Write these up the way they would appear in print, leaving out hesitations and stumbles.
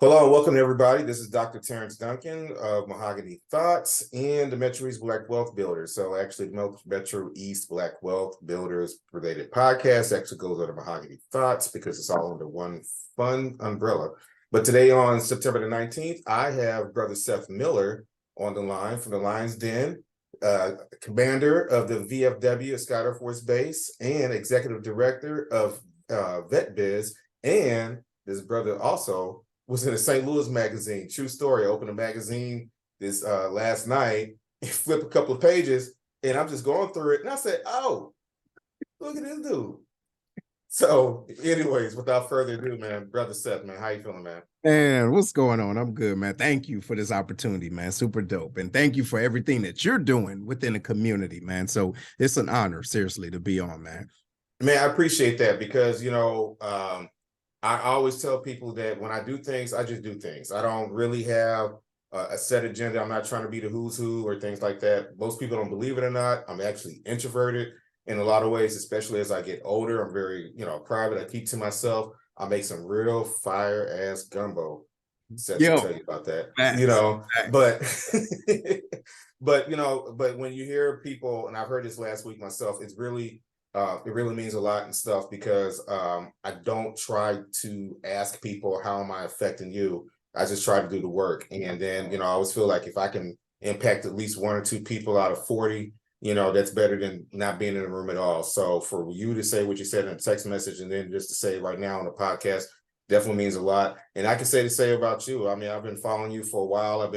Hello and welcome everybody. This is Dr. Terrence Duncan of Mahogany Thoughts and the Metro East Black Wealth Builders. So actually Metro East Black Wealth Builders related podcast actually goes under Mahogany Thoughts because it's all under one fun umbrella. But today on September the 19th, I have Brother Seth Miller on the line from the Lions Den, commander of the VFW Scott Air Force Base and executive director of Vet Biz. And this brother also was in a St. Louis magazine. True story. I opened a magazine this last night and flipped a couple of pages, and I'm just going through it. And I said, oh, look at this dude. So anyways, without further ado, man, Brother Seth, man, how you feeling, man? Man, what's going on? I'm good, man. Thank you for this opportunity, man. Super dope. And thank you for everything that you're doing within the community, man. So it's an honor, seriously, to be on, man. Man, I appreciate that because, I always tell people that when I do things, I just do things. I don't really have a set agenda. I'm not trying to be the who's who or things like that. Most people don't believe it or not. I'm actually introverted in a lot of ways, especially as I get older. I'm very, private. I keep to myself. I make some real fire ass gumbo. Seth to tell you about that. But when you hear people, and I've heard this last week myself, it really means a lot and stuff because I don't try to ask people how am I affecting you. I just try to do the work. And then, I always feel like if I can impact at least one or two people out of 40, that's better than not being in the room at all. So for you to say what you said in a text message and then just to say right now on the podcast definitely means a lot. And I can say the same about you. I mean, I've been following you for a while.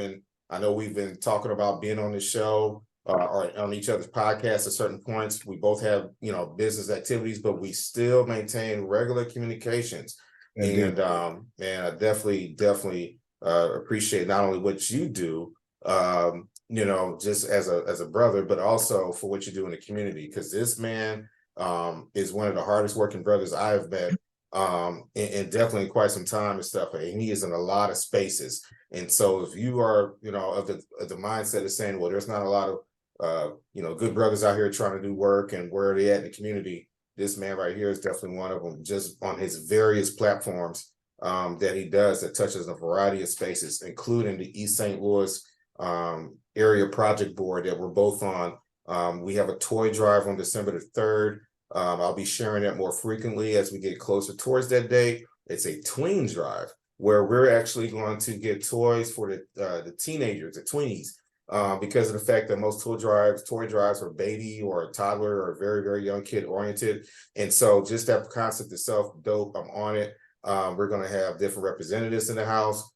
I know we've been talking about being on this show. Or on each other's podcasts at certain points. We both have, business activities, but we still maintain regular communications. And I definitely appreciate not only what you do, just as a brother, but also for what you do in the community. Because this man is one of the hardest working brothers I've met in definitely quite some time and stuff. And he is in a lot of spaces. And so if you are, of the mindset of saying, well, there's not a lot of good brothers out here trying to do work and where are they at in the community, this man right here is definitely one of them, just on his various platforms that he does that touches a variety of spaces, including the East St. Louis area project board that we're both on. We have a toy drive on December the 3rd. I'll be sharing that more frequently as we get closer towards that date. It's a tween drive where we're actually going to get toys for the teenagers, the tweenies. Because of the fact that most toy drives are baby or a toddler or very, very young kid oriented. And so just that concept itself, dope, I'm on it. We're going to have different representatives in the house,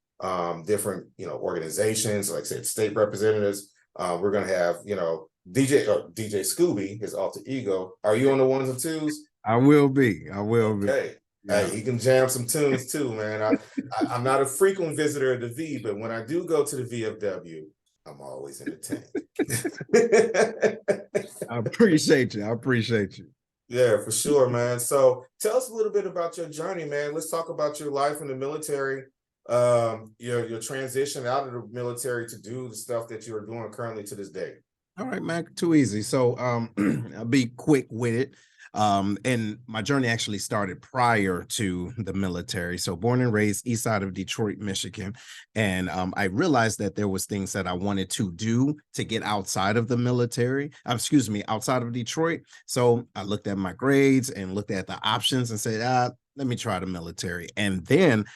different, organizations, like I said, state representatives. We're going to have, DJ Scooby, his alter ego. Are you on the ones and twos? I will be. Okay. Yeah. Hey, he can jam some tunes too, man. I'm not a frequent visitor of the V, but when I do go to the VFW, I'm always entertained. I appreciate you. Yeah, for sure, man. So tell us a little bit about your journey, man. Let's talk about your life in the military, your transition out of the military to do the stuff that you're doing currently to this day. All right, man, too easy. So I'll be quick with it. And my journey actually started prior to the military. So born and raised east side of Detroit, Michigan. And I realized that there was things that I wanted to do to get outside of the military, outside of Detroit. So I looked at my grades and looked at the options and said, let me try the military. And then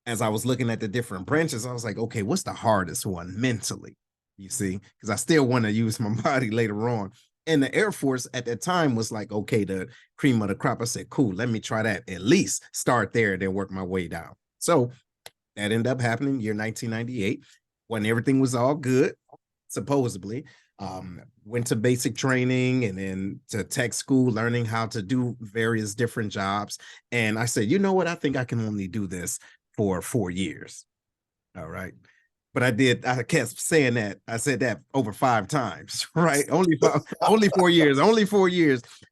as I was looking at the different branches, I was like, okay, what's the hardest one mentally? You see, because I still want to use my body later on. And the Air Force at that time was like, okay, the cream of the crop. I said, cool, let me try that. At least start there, then work my way down. So that ended up happening year 1998 when everything was all good, supposedly. Went to basic training and then to tech school, learning how to do various different jobs. And I said, you know what? I think I can only do this for 4 years. All right. But I kept saying that. I said that over 5 times, right? Only 4 years,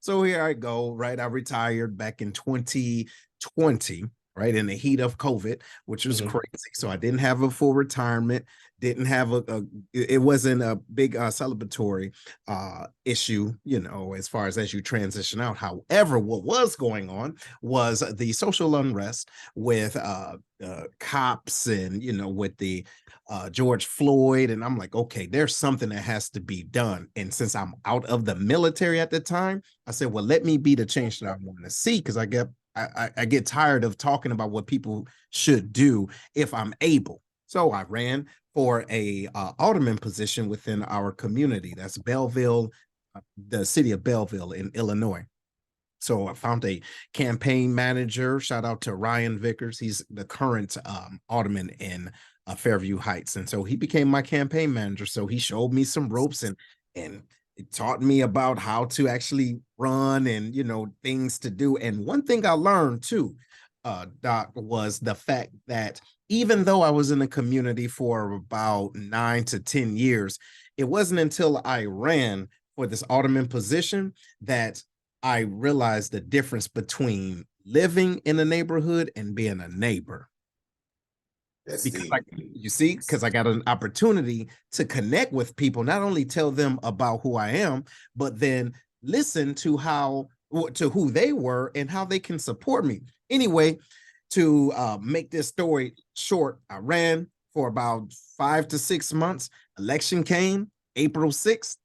So here I go, right? I retired back in 2020, right, in the heat of COVID, which was Mhm. crazy. So I didn't have a full retirement, didn't have it wasn't a big celebratory issue, as far as you transition out. However, what was going on was the social unrest with cops and, with the George Floyd. And I'm like, okay, there's something that has to be done. And since I'm out of the military at the time, I said, well, let me be the change that I want to see, because I get tired of talking about what people should do if I'm able. So I ran for a alderman position within our community. That's Belleville, the city of Belleville in Illinois. So I found a campaign manager. Shout out to Ryan Vickers. He's the current alderman in Fairview Heights, and so he became my campaign manager. So he showed me some ropes and it taught me about how to actually run and things to do. And one thing I learned too, Doc, was the fact that even though I was in the community for about 9 to 10 years, it wasn't until I ran for this alderman position that I realized the difference between living in a neighborhood and being a neighbor. That's Because deep. you see, because I got an opportunity to connect with people, not only tell them about who I am, but then listen to who they were and how they can support me. Anyway, to make this story short, I ran for about 5 to 6 months. Election came April 6th,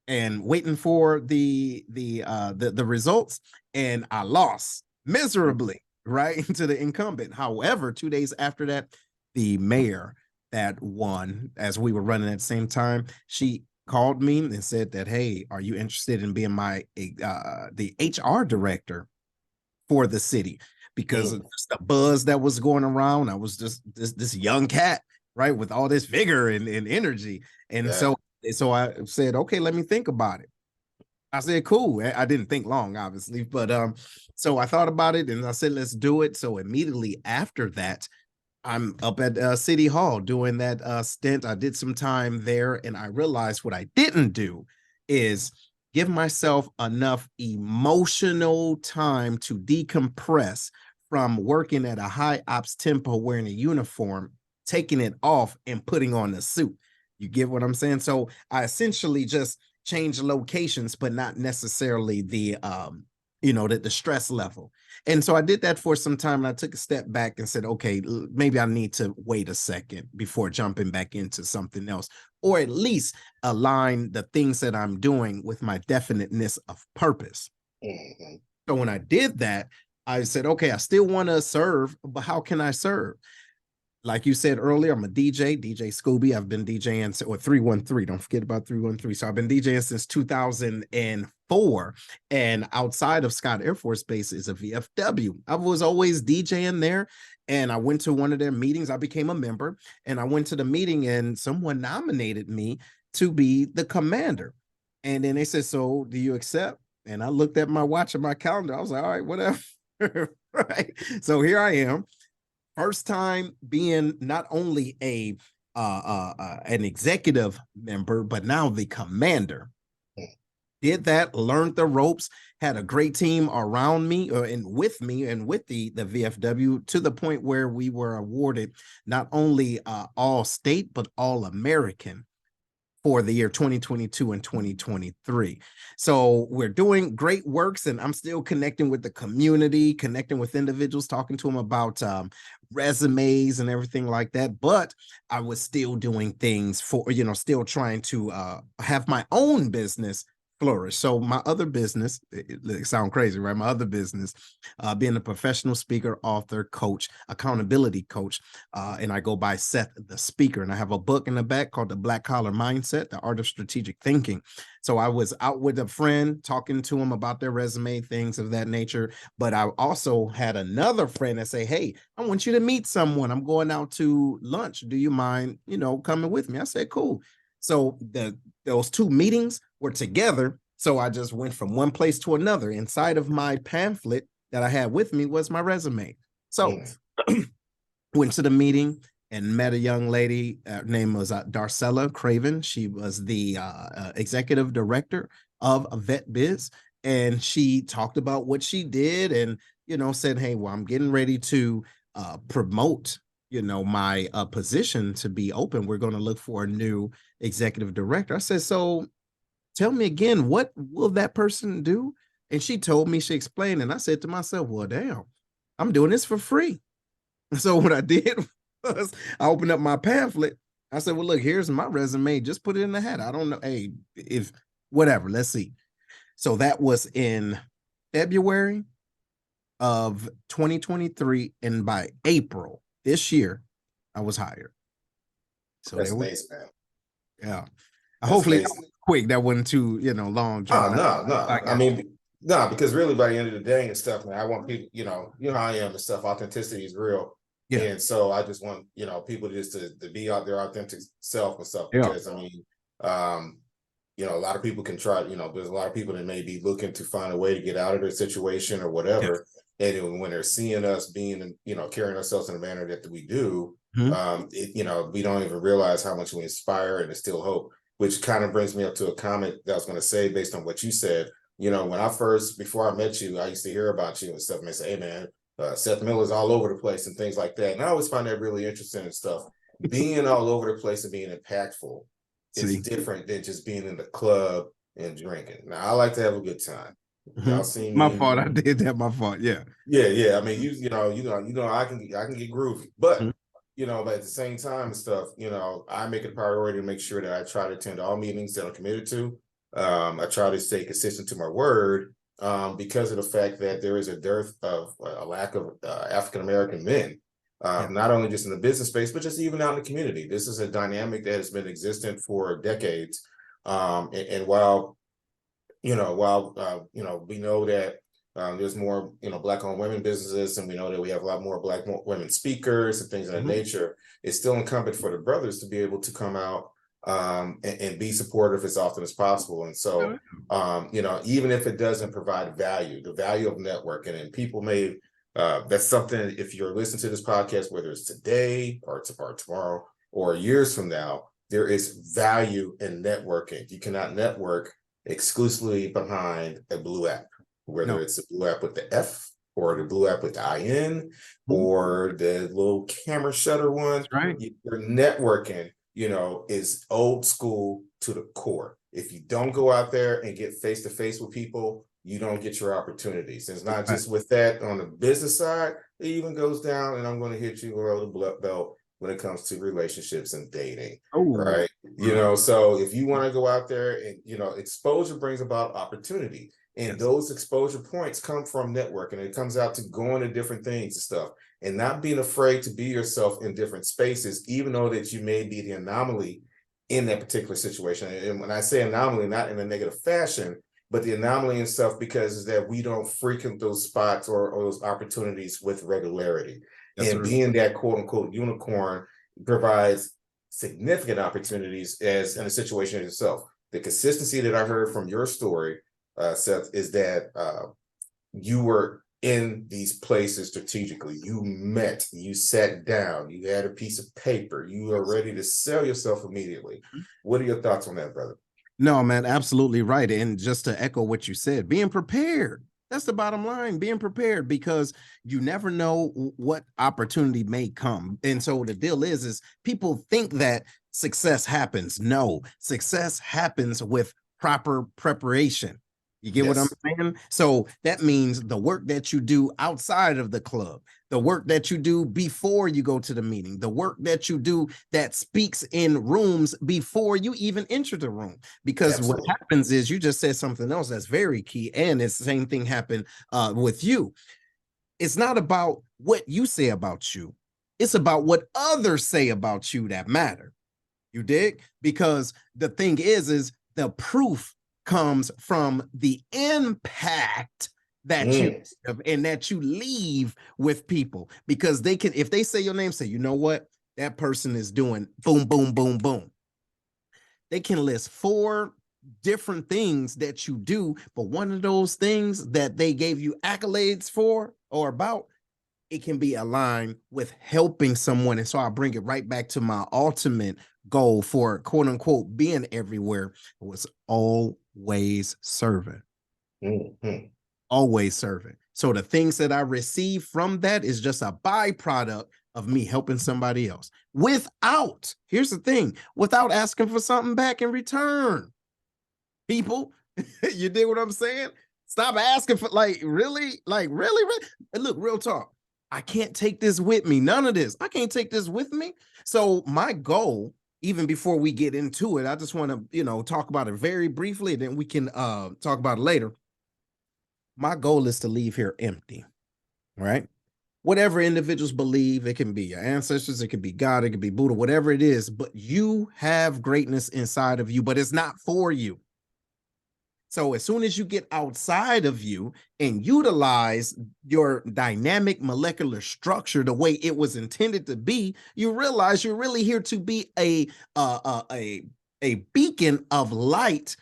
and waiting for the results, and I lost miserably, right, to the incumbent. However, 2 days after that, the mayor that won, as we were running at the same time, she called me and said that, hey, are you interested in being the HR director for the city? Because of just the buzz that was going around, I was just this young cat, right, with all this vigor and energy. And Yeah. so I said, okay, let me think about it. I said, cool. I didn't think long, obviously, but so I thought about it and I said, let's do it. So immediately after that, I'm up at City Hall doing that stint. I did some time there, and I realized what I didn't do is give myself enough emotional time to decompress from working at a high ops tempo, wearing a uniform, taking it off, and putting on a suit. You get what I'm saying? So I essentially just changed locations, but not necessarily the stress level. And so I did that for some time, and I took a step back and said, okay, maybe I need to wait a second before jumping back into something else, or at least align the things that I'm doing with my definiteness of purpose. Mhm. So when I did that, I said, okay, I still want to serve, but how can I serve? Like you said earlier, I'm a DJ Scooby. I've been DJing, or 313. Don't forget about 313. So I've been DJing since 2004. And outside of Scott Air Force Base is a VFW. I was always DJing there. And I went to one of their meetings. I became a member. And I went to the meeting and someone nominated me to be the commander. And then they said, so do you accept? And I looked at my watch and my calendar. I was like, all right, whatever. Right. So here I am. First time being not only an executive member, but now the commander. Did that, learned the ropes, had a great team around me and with the VFW, to the point where we were awarded not only all state, but all American for the year 2022 and 2023. So we're doing great works, and I'm still connecting with the community, connecting with individuals, talking to them about resumes and everything like that. But I was still doing things for, still trying to have my own business flourish. So my other business, it sounds crazy, right? My other business, being a professional speaker, author, coach, accountability coach, and I go by Seth the Speaker. And I have a book in the back called The Black Collar Mindset, The Art of Strategic Thinking. So I was out with a friend talking to him about their resume, things of that nature. But I also had another friend that say, hey, I want you to meet someone. I'm going out to lunch. Do you mind, coming with me? I said, cool. So those two meetings were together. So I just went from one place to another. Inside of my pamphlet that I had with me was my resume. So went to the meeting and met a young lady. Her name was Darcella Craven. She was the executive director of Vet Biz. And she talked about what she did and, said, hey, well, I'm getting ready to promote, my position to be open. We're going to look for a new executive director. I said, so tell me again, what will that person do? And she told me, she explained, and I said to myself, well, damn, I'm doing this for free. So what I did was I opened up my pamphlet. I said, well, look, here's my resume. Just put it in the hat. I don't know. Hey, if whatever, let's see. So that was in February of 2023. And by April this year, I was hired. So That's amazing, man. Yeah. That's Hopefully amazing. that was quick. That wasn't too, long. Oh, no. I mean, no, because really by the end of the day and stuff, man, I want people, how I am and stuff. Authenticity is real. Yeah. And so I just want, people just to be out their authentic self and stuff. Yeah. Because I mean, a lot of people can try, there's a lot of people that may be looking to find a way to get out of their situation or whatever. Yeah. And when they're seeing us being, carrying ourselves in a manner that we do, mm-hmm. We don't even realize how much we inspire and instill hope, which kind of brings me up to a comment that I was going to say based on what you said. Before I met you, I used to hear about you and stuff, and they say, hey, man, Seth Miller's all over the place and things like that. And I always find that really interesting and stuff. Being all over the place and being impactful is different than just being in the club and drinking. Now, I like to have a good time. Mm-hmm. Y'all seen me. My fault. I did that. My fault. Yeah. Yeah. I mean, I can get groovy, but but at the same time and stuff, I make it a priority to make sure that I try to attend all meetings that I'm committed to. I try to stay consistent to my word because of the fact that there is a dearth of a lack of African-American men, not only just in the business space, but just even out in the community. This is a dynamic that has been existent for decades. And while we know that there's more, Black-owned women businesses, and we know that we have a lot more Black women speakers and things of that nature, it's still incumbent for the brothers to be able to come out and be supportive as often as possible. And so, even if it doesn't provide value, the value of networking, and people may, that's something, if you're listening to this podcast, whether it's today or tomorrow or years from now, there is value in networking. You cannot network exclusively behind a blue app, whether it's a blue app with the F or the blue app with the IN or the little camera shutter one. Right. Your networking, is old school to the core. If you don't go out there and get face to face with people, you don't get your opportunities. And it's not just with that on the business side, it even goes down, and I'm going to hit you below the blood belt when it comes to relationships and dating. Right. So if you want to go out there and, exposure brings about opportunity. And those exposure points come from networking. It comes out to going to different things and stuff, and not being afraid to be yourself in different spaces, even though that you may be the anomaly in that particular situation. And when I say anomaly, not in a negative fashion, but the anomaly and stuff, because is that we don't frequent those spots or those opportunities with regularity. And being that quote unquote unicorn provides significant opportunities as in a situation itself. The consistency that I heard from your story, Seth, is that you were in these places strategically. You met, you sat down, you had a piece of paper, you are ready to sell yourself immediately. What are your thoughts on that, brother? No, man, absolutely right. And just to echo what you said, being prepared. That's the bottom line, being prepared, because you never know what opportunity may come. And so the deal is people think that success happens. No, success happens with proper preparation. You get what I'm saying? So that means the work that you do outside of the club, the work that you do before you go to the meeting, the work that you do that speaks in rooms before you even enter the room. Because what happens is, you just said something else that's very key, and it's the same thing happened with you. It's not about what you say about you. It's about what others say about you that matter. You dig? Because the thing is the proof comes from the impact that you have and that you leave with people, because they can, if they say your name, say, you know what, that person is doing boom, boom, boom, boom. They can list 4 different things that you do, but one of those things that they gave you accolades for or about, it can be aligned with helping someone. And so I bring it right back to my ultimate goal for quote unquote being everywhere. It was always serving. Always serving. So the things that I receive from that is just a byproduct of me helping somebody else without, here's the thing, without asking for something back in return. People, you dig what I'm saying? Stop asking for, like, really? Like, really? And look, real talk. I can't take this with me. None of this. I can't take this with me. So my goal, even before we get into it, I just want to, talk about it very briefly, then we can talk about it later. My goal is to leave here empty, right? Whatever individuals believe, it can be your ancestors, it could be God, it could be Buddha, whatever it is, but you have greatness inside of you, but it's not for you. So as soon as you get outside of you and utilize your dynamic molecular structure the way it was intended to be, you realize you're really here to be a beacon of light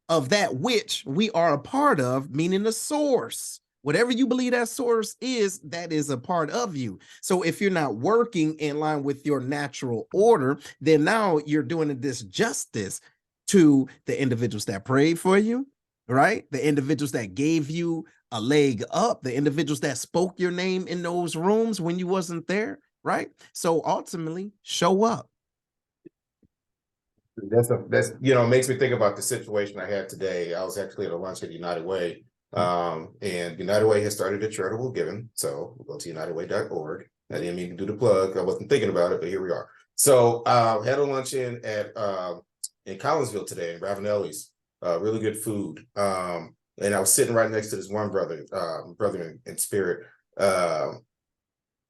of that which we are a part of, meaning the source. Whatever you believe that source is, that is a part of you. So if you're not working in line with your natural order, then now you're doing a disjustice to the individuals that prayed for you, right? The individuals that gave you a leg up, the individuals that spoke your name in those rooms when you wasn't there, right? So ultimately, show up. That's makes me think about the situation I had today. I was actually at a lunch at United Way, and United Way has started a charitable giving. So we'll go to unitedway.org. I didn't mean to do the plug. I wasn't thinking about it, but here we are. So had a luncheon at in Collinsville today in Ravenelli's. Really good food. And I was sitting right next to this one brother in spirit.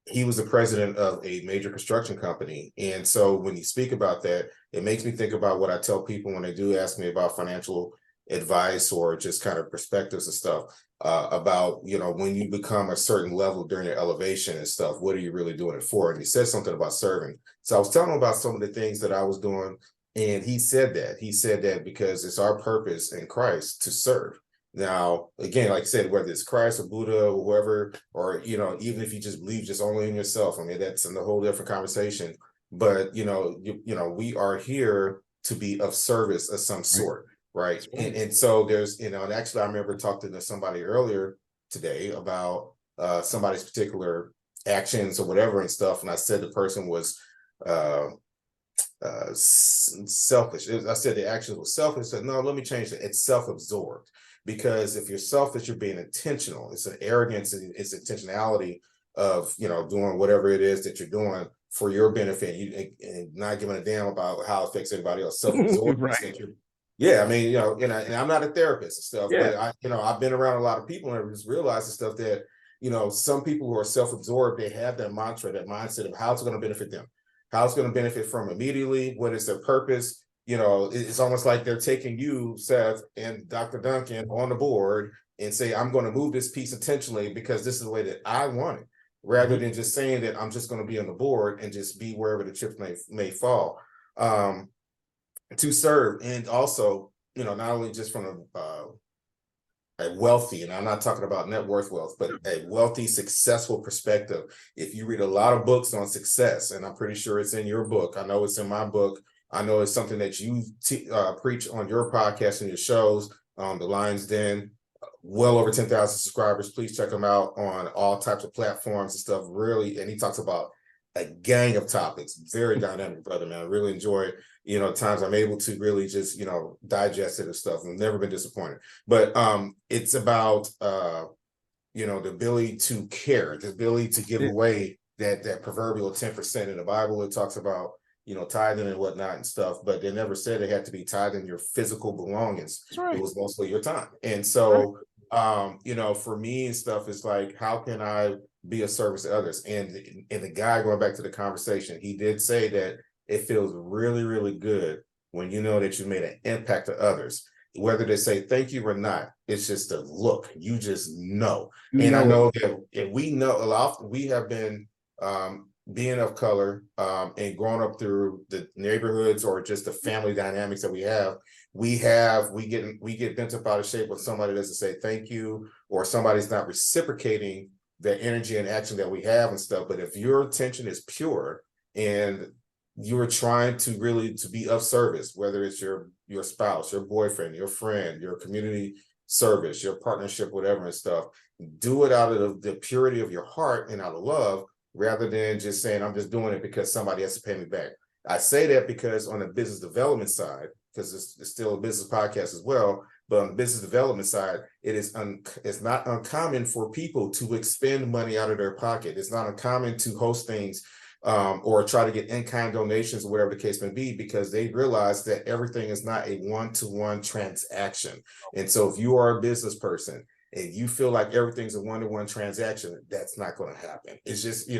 He was the president of a major construction company. And so when you speak about that, it makes me think about what I tell people when they do ask me about financial advice or just kind of perspectives and stuff, about, when you become a certain level during your elevation and stuff, what are you really doing it for? And he said something about serving. So I was telling him about some of the things that I was doing. And he said that because it's our purpose in Christ to serve. Now, again, like I said, whether it's Christ or Buddha or whoever, or, even if you just believe just only in yourself, I mean, that's a whole different conversation. But, we are here to be of service of some sort, right? And so there's, and actually, I remember talking to somebody earlier today about somebody's particular actions or whatever and stuff. And I said the person was selfish. I said the actions were selfish. I said, no, let me change it. It's self-absorbed. Because if you're selfish, you're being intentional. It's an arrogance and it's intentionality of, doing whatever it is that you're doing for your benefit, and not giving a damn about how it affects anybody else. Self-absorbed. Right. Yeah, I mean, and I'm not a therapist and stuff, Yeah. but I've been around a lot of people and I just realized the stuff that, some people who are self-absorbed, they have that mantra, that mindset of how it's going to benefit them, how it's going to benefit from immediately, what is their purpose. It's almost like they're taking you, Seth, and Dr. Duncan on the board and say, I'm going to move this piece intentionally because this is the way that I want it, rather than just saying that I'm just going to be on the board and just be wherever the chips may fall, to serve. And also, not only just from a wealthy, and I'm not talking about net worth wealth, but a wealthy, successful perspective. If you read a lot of books on success, and I'm pretty sure it's in your book, I know it's in my book, I know it's something that you preach on your podcast and your shows, The Lion's Den, well over 10,000 subscribers. Please check him out on all types of platforms and stuff. Really, and he talks about a gang of topics. Very dynamic, brother, man. I really enjoy it. Times I'm able to really just, digest it and stuff. I've never been disappointed. But it's about, the ability to care, the ability to give away that proverbial 10%. In the Bible, it talks about, tithing and whatnot and stuff, but they never said it had to be tithing your physical belongings. Right. It was mostly your time. And so, for me and stuff, it's like, how can I be of service to others? And the guy, going back to the conversation, he did say that it feels really, really good when you know that you made an impact to others, whether they say thank you or not. It's just a look, you just know. And I know that if we know a lot, we have been, being of color, and growing up through the neighborhoods or just the family dynamics that we get bent up out of shape when somebody doesn't say thank you, or somebody's not reciprocating the energy and action that we have and stuff. But if your intention is pure and you're trying to really to be of service, whether it's your spouse, your boyfriend, your friend, your community service, your partnership, whatever and stuff, do it out of the purity of your heart and out of love, rather than just saying, I'm just doing it because somebody has to pay me back. I say that because on the business development side, because it's still a business podcast as well, but on the business development side, it's not uncommon for people to expend money out of their pocket. It's not uncommon to host things or try to get in-kind donations or whatever the case may be, because they realize that everything is not a one-to-one transaction. And so if you are a business person and you feel like everything's a one-to-one transaction, that's not going to happen. It's just,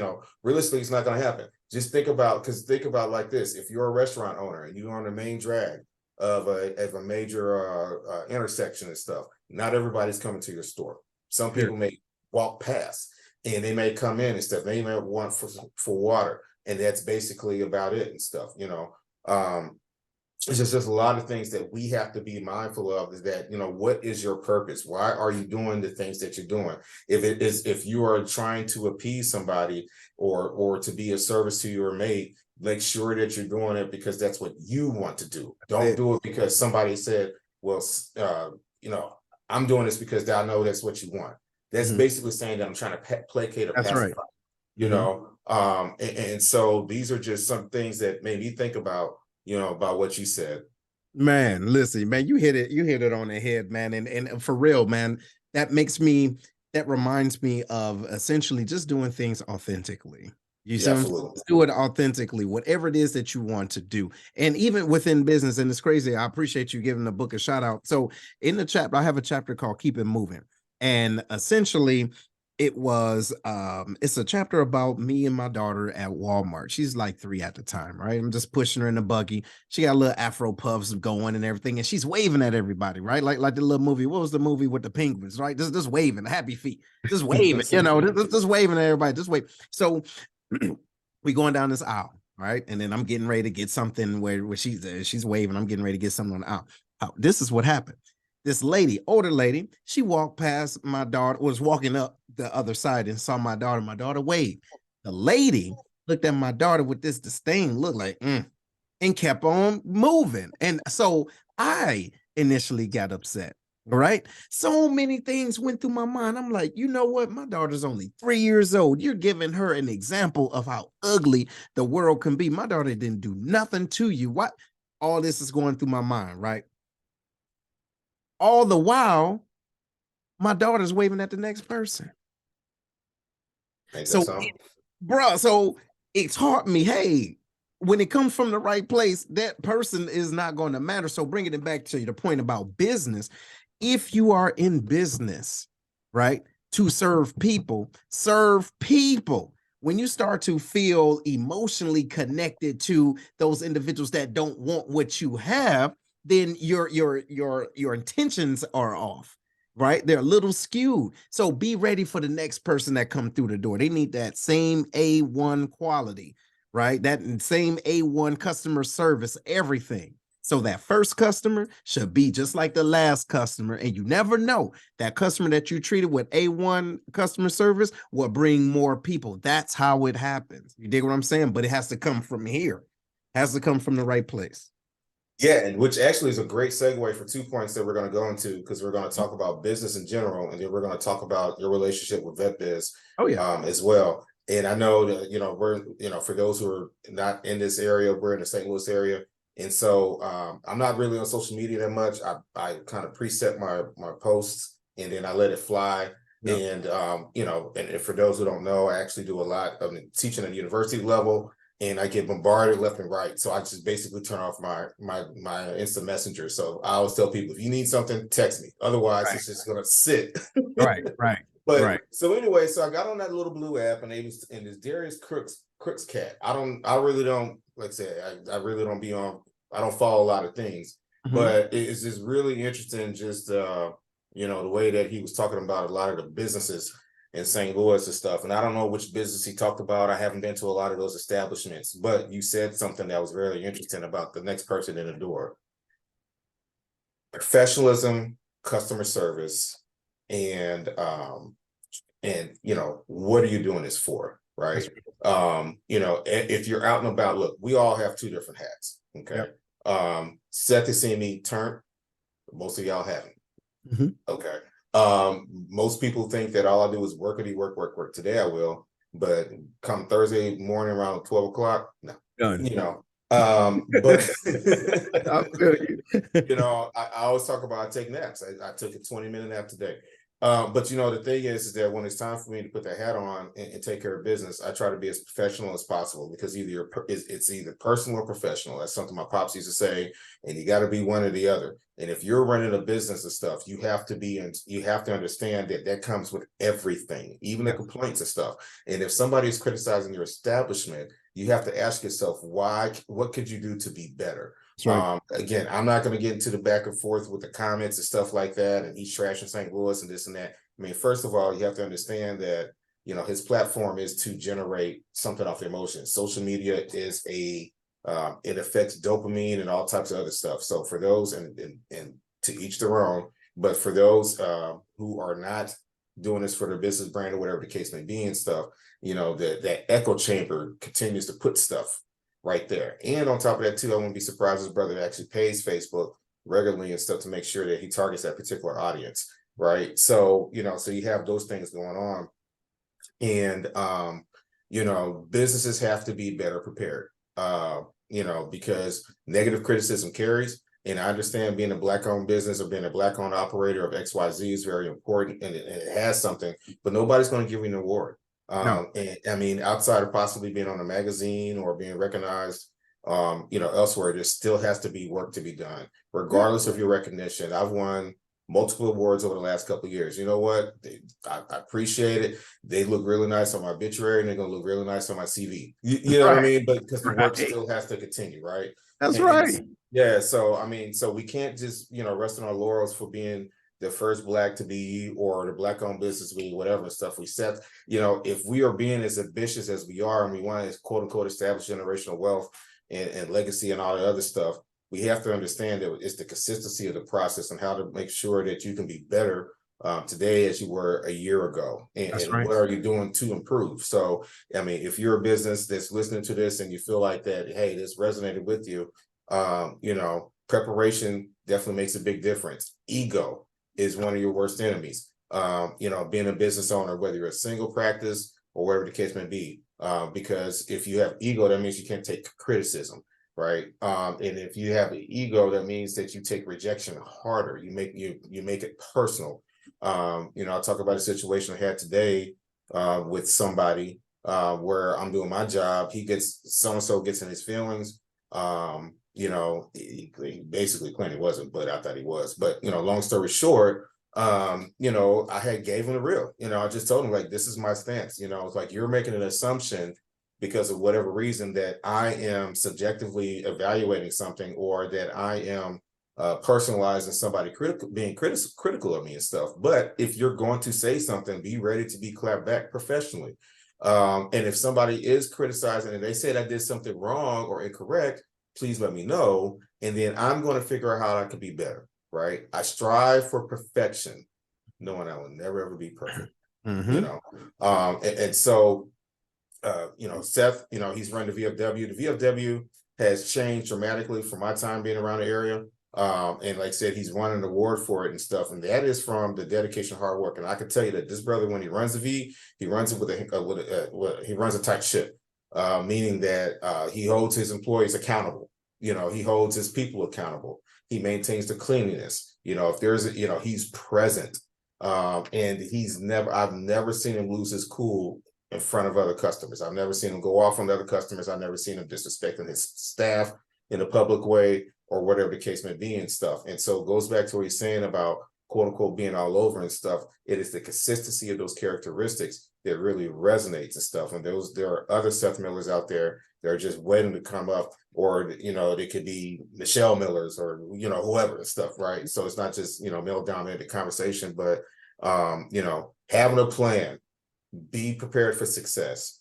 realistically, it's not going to happen. Just think about like this. If you're a restaurant owner and you're on the main drag of a major intersection and stuff, not everybody's coming to your store. Some people may walk past and they may come in and stuff. They may want for water, and that's basically about it and stuff. It's just a lot of things that we have to be mindful of, is that, what is your purpose? Why are you doing the things that you're doing? If you are trying to appease somebody or to be a service to your mate, make sure that you're doing it because that's what you want to do. Don't do it because somebody said, well, I'm doing this because I know that's what you want. That's basically saying that I'm trying to placate or pacify. And so these are just some things that made me think about what you said. Man, listen, man, you hit it on the head, man. And for real, man, that reminds me of essentially just doing things authentically. You see, do it authentically, whatever it is that you want to do. And even within business, and it's crazy. I appreciate you giving the book a shout out. So in the chapter, I have a chapter called Keep It Moving. And essentially it's a chapter about me and my daughter at Walmart. She's like 3 at the time, right? I'm just pushing her in the buggy. She got little Afro puffs going and everything, and she's waving at everybody, right? Like the little movie. What was the movie with the penguins, right? Just waving, happy feet, just waving, just waving at everybody, just wave. So we going down this aisle, right? And then I'm getting ready to get something where she's waving. I'm getting ready to get something on the aisle. This is what happened. This lady, older lady, she walked past my daughter, was walking up the other side and saw my daughter. My daughter waved. The lady looked at my daughter with this disdain look like, and kept on moving. And so I initially got upset, right? So many things went through my mind. I'm like, you know what? My daughter's only 3 years old. You're giving her an example of how ugly the world can be. My daughter didn't do nothing to you. What? All this is going through my mind, right? All the while, my daughter's waving at the next person. So it taught me, hey, when it comes from the right place, that person is not going to matter. So bringing it back to the point about business, if you are in business, right, to serve people. When you start to feel emotionally connected to those individuals that don't want what you have, then your intentions are off, right? They're a little skewed. So be ready for the next person that come through the door. They need that same A1 quality, right? That same A1 customer service, everything. So that first customer should be just like the last customer. And you never know, that customer that you treated with A1 customer service will bring more people. That's how it happens. You dig what I'm saying? But it has to come from here. It has to come from the right place. Yeah, and which actually is a great segue for 2 points that we're going to go into, because we're going to talk about business in general, and then we're going to talk about your relationship with Vet Biz as well. And I know that, we're, for those who are not in this area, we're in the St. Louis area. And so I'm not really on social media that much. I kind of preset my posts and then I let it fly. Yep. And for those who don't know, I actually do a lot of teaching at university level. And I get bombarded left and right. So I just basically turn off my instant messenger. So I always tell people, if you need something, text me. Otherwise, it's just going to sit. Right. So anyway, so I got on that little blue app, and this Darius Crooks cat. I really don't, like I said, I really don't be on, I don't follow a lot of things, but it's just really interesting, just, the way that he was talking about a lot of the businesses in St. Louis and stuff. And I don't know which business he talked about. I haven't been to a lot of those establishments, but you said something that was very interesting about the next person in the door. Professionalism, customer service, and what are you doing this for? Right. If you're out and about, look, we all have 2 different hats. Okay. Yep. Seth has seen me turn. Most of y'all haven't. Mhm. Okay. Most people think that all I do is workity, work, work, work. Today I will, but come Thursday morning around 12 o'clock, no, Done. you know. But I feel you. you know, I always talk about I take naps. I took a 20-minute nap today. But you know, the thing is that when it's time for me to put the hat on and take care of business, I try to be as professional as possible, because it's either personal or professional. That's something my pops used to say, and you got to be one or the other. And if you're running a business and stuff, you have to be, and you have to understand that that comes with everything, even the Yeah, complaints and stuff. And if somebody is criticizing your establishment, you have to ask yourself, why? What could you do to be better? that's right. Again, I'm not going to get into the back and forth with the comments and stuff like that, and he's trashing St. Louis and this and that. I mean, first of all, you have to understand that, you know, his platform is to generate something off emotions. Social media is it affects dopamine and all types of other stuff. So for those, and to each their own, but for those who are not doing this for their business brand or whatever the case may be and stuff, you know, that echo chamber continues to put stuff right there. And on top of that, too, I wouldn't be surprised his brother actually pays Facebook regularly and stuff to make sure that he targets that particular audience, right? So, you know, so you have those things going on. And you know, businesses have to be better prepared. You know, because negative criticism carries. And I understand being a Black-owned business or being a Black-owned operator of XYZ is very important, and it has something, but nobody's going to give you an award. No, And I mean, outside of possibly being on a magazine or being recognized, you know, elsewhere, there still has to be work to be done, yeah, regardless of your recognition. I've won multiple awards over the last couple of years. You know what? I appreciate it. They look really nice on my obituary, and they're gonna look really nice on my CV. You know what I right, mean? But because the work right. still has to continue, right? That's And right. yeah, so I mean, so we can't just, you know, rest on our laurels for being the first Black to be, or the Black-owned business to be, whatever stuff we set. You know, if we are being as ambitious as we are, and we want to quote unquote establish generational wealth and legacy and all the other stuff, we have to understand that it's the consistency of the process and how to make sure that you can be better today as you were a year ago, That's and right. what are you doing to improve. So I mean, if you're a business that's listening to this and you feel like that, hey, this resonated with you, you know, preparation definitely makes a big difference. Ego is one of your worst enemies. You know, being a business owner, whether you're a single practice or whatever the case may be, because if you have ego, that means you can't take criticism, right? And if you have an ego, that means that you take rejection harder. You make it personal. You know, I'll talk about a situation I had today with somebody where I'm doing my job. He gets, so and so gets in his feelings. You know, he basically claimed he wasn't, but I thought he was. But you know, long story short, you know, I had gave him the real. You know, I just told him, like, this is my stance. You know, it's like you're making an assumption because of whatever reason that I am subjectively evaluating something, or that I am personalizing somebody critical of me and stuff. But if you're going to say something, be ready to be clapped back professionally. And if somebody is criticizing and they said I did something wrong or incorrect, please let me know. And then I'm going to figure out how I could be better, right? I strive for perfection, knowing I will never ever be perfect, you Mm-hmm. know. And so you know, Seth, you know, he's run the VFW. The VFW has changed dramatically from my time being around the area. And like I said, he's won an award for it and stuff. And that is from the dedication, hard work. And I can tell you that this brother, when he runs the V, he runs it he runs a tight ship, meaning that he holds his employees accountable. You know, he holds his people accountable. He maintains the cleanliness. You know, if there's you know, he's present. And I've never seen him lose his cool in front of other customers. I've never seen him go off on other customers. I've never seen him disrespecting his staff in a public way or whatever the case may be and stuff. And so it goes back to what he's saying about quote unquote being all over and stuff. It is the consistency of those characteristics that really resonates and stuff. And there are other Seth Millers out there that are just waiting to come up, or you know, they could be Michelle Millers or you know, whoever and stuff, right? So it's not just, you know, male dominated conversation, but you know, having a plan, be prepared for success,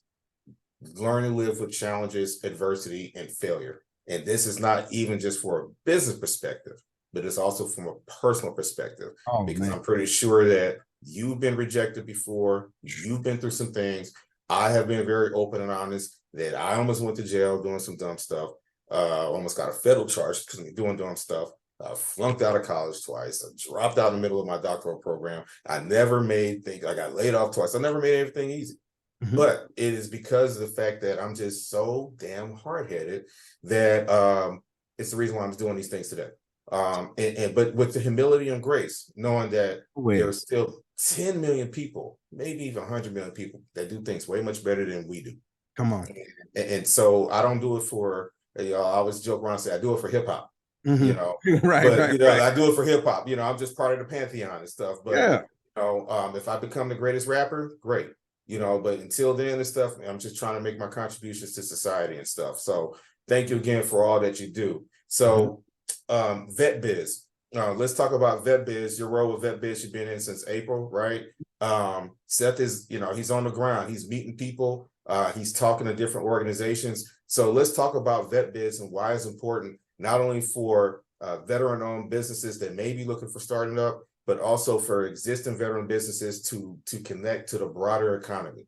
learn to live with challenges, adversity, and failure. And this is not even just for a business perspective, but it's also from a personal perspective, Oh because man. I'm pretty sure that you've been rejected before, you've been through some things. I have been very open and honest that I almost went to jail doing some dumb stuff, almost got a federal charge because I'm doing dumb stuff. I flunked out of college twice. I dropped out in the middle of my doctoral program. I never made things. I got laid off twice. I never made everything easy. Mhm. But it is because of the fact that I'm just so damn hard-headed that it's the reason why I'm doing these things today. But with the humility and grace, knowing that there are still 10 million people, maybe even 100 million people that do things way much better than we do. Come on. And so I don't do it for, I always joke around and say I do it for hip hop, you Mhm. know, Right, but right, right. I do it for hip hop, I'm just part of the pantheon and stuff. But Yeah. if I become the greatest rapper, great, but until then and stuff, I'm just trying to make my contributions to society and stuff. So thank you again for all that you do. So Vet Biz. Let's talk about Vet Biz. Your role with Vet Biz, you've been in since April, right? Seth is, he's on the ground. He's meeting people. He's talking to different organizations. So let's talk about Vet Biz and why it's important, not only for veteran-owned businesses that may be looking for starting up, but also for existing veteran businesses to connect to the broader economy.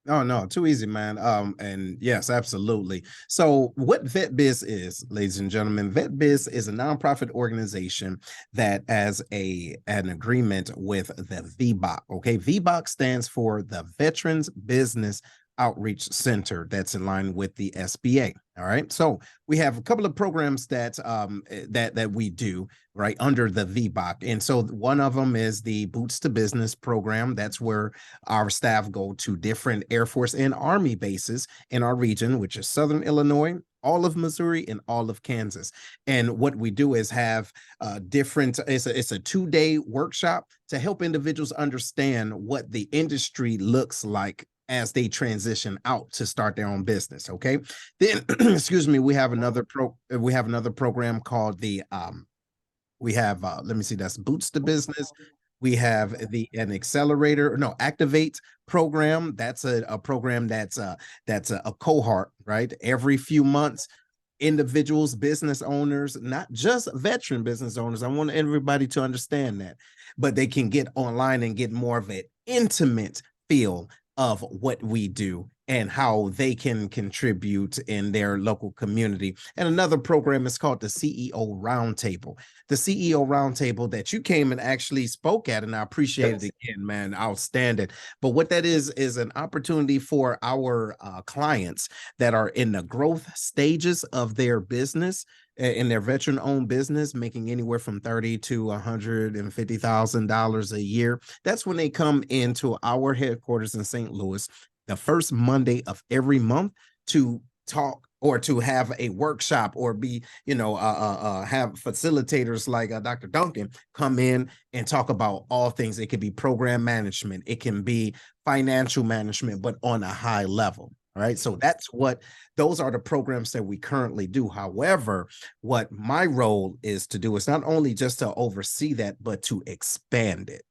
Oh no, too easy, man. And yes, absolutely. So what Vet Biz is, ladies and gentlemen, Vet Biz is a nonprofit organization that has an agreement with the VBOC. Okay, VBOC stands for the Veterans Business Outreach Center. That's in line with the SBA. All right. So we have a couple of programs that that we do right under the VBOC. And so one of them is the Boots to Business program. That's where our staff go to different Air Force and Army bases in our region, which is Southern Illinois, all of Missouri, and all of Kansas. And what we do is have different, it's a 2-day workshop to help individuals understand what the industry looks like as they transition out to start their own business. Okay. Then, excuse me, we have another program called the let me see, that's Boots to Business. We have an accelerator, no, activate program. That's a program that's a cohort, right? Every few months, individuals, business owners, not just veteran business owners. I want everybody to understand that, but they can get online and get more of an intimate feel of what we do and how they can contribute in their local community. And another program is called the CEO Roundtable. The CEO Roundtable that you came and actually spoke at, and I appreciate it again, man, outstanding. But what that is an opportunity for our clients that are in the growth stages of their business, in their veteran-owned business, making anywhere from $30,000 to $150,000 a year. That's when they come into our headquarters in St. Louis the first Monday of every month to talk or to have a workshop or be, have facilitators like Dr. Duncan come in and talk about all things. It could be program management, it can be financial management, but on a high level. All right. So those are the programs that we currently do. However, what my role is to do is not only just to oversee that, but to expand it.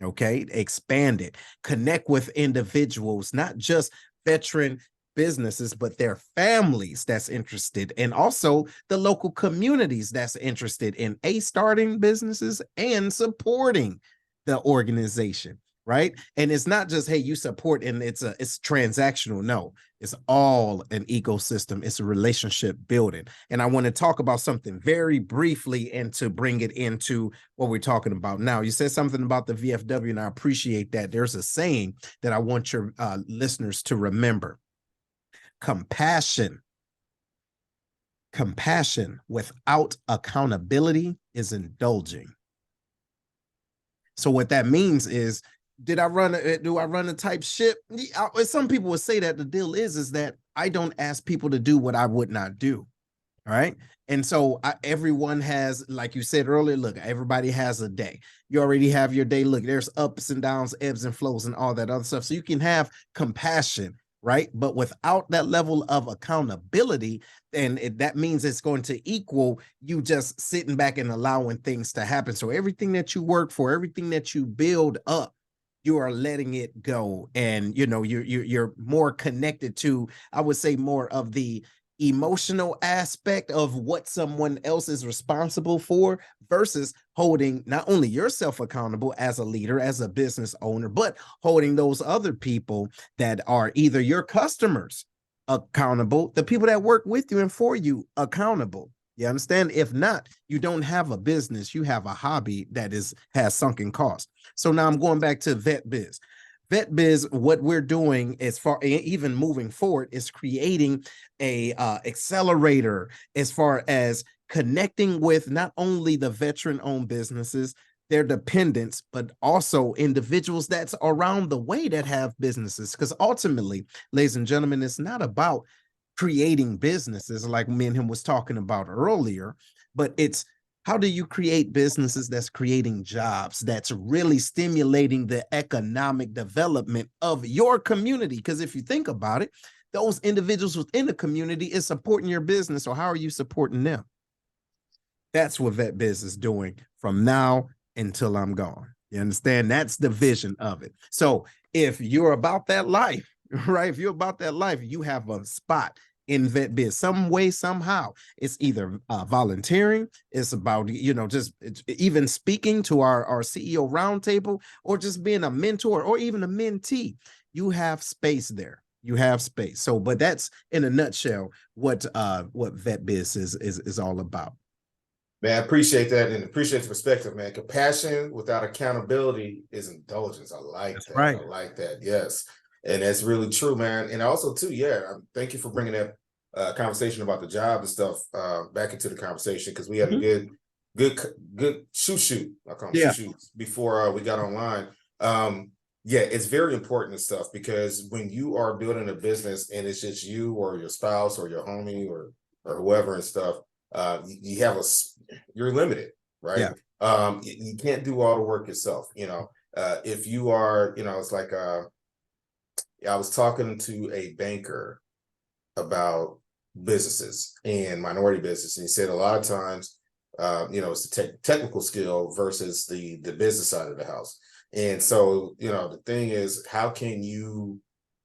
Okay. Expand it, connect with individuals, not just veteran businesses, but their families that's interested, and also the local communities that's interested in starting businesses and supporting the organization. Right. And it's not just, hey, you support and it's transactional. No, it's all an ecosystem. It's a relationship building. And I want to talk about something very briefly and to bring it into what we're talking about now. You said something about the VFW, and I appreciate that. There's a saying that I want your listeners to remember. Compassion without accountability is indulging. So what that means is, do I run a type ship? Some people would say that the deal is that I don't ask people to do what I would not do. All right. And so everyone has, like you said earlier, look, everybody has a day. You already have your day. Look, there's ups and downs, ebbs and flows and all that other stuff. So you can have compassion, right? But without that level of accountability, and that means it's going to equal you just sitting back and allowing things to happen. So everything that you work for, everything that you build up, you are letting it go. And, you're more connected to, I would say, more of the emotional aspect of what someone else is responsible for versus holding not only yourself accountable as a leader, as a business owner, but holding those other people that are either your customers accountable, the people that work with you and for you accountable. You understand? If not, you don't have a business, you have a hobby that has sunken costs. So now I'm going back to Vet Biz. Vet Biz, what we're doing as far even moving forward is creating a accelerator as far as connecting with not only the veteran-owned businesses, their dependents, but also individuals that's around the way that have businesses. Because ultimately, ladies and gentlemen, it's not about creating businesses like me and him was talking about earlier, but it's how do you create businesses that's creating jobs, that's really stimulating the economic development of your community? Because if you think about it, those individuals within the community is supporting your business. So how are you supporting them? That's what Vet Biz is doing from now until I'm gone. You understand? That's the vision of it. So if you're about that life, right? If you're about that life, you have a spot in Vet Biz some way, somehow. It's either volunteering, it's about, just even speaking to our CEO roundtable, or just being a mentor or even a mentee. You have space there. You have space. So, but that's in a nutshell what Vet Biz is all about. Man, I appreciate that and appreciate the perspective, man. Compassion without accountability is indulgence. I like That's that. right. I like that. Yes. And that's really true, man. And also, too, thank you for bringing that conversation about the job and stuff back into the conversation, because we had a good shoot. I call them shoots before we got online. It's very important and stuff, because when you are building a business and it's just you or your spouse or your homie or whoever and stuff, you're limited, right? You can't do all the work yourself. If you are, it's like I was talking to a banker about businesses and minority business, and he said a lot of times, it's the technical skill versus the business side of the house. And so, the thing is, how can you,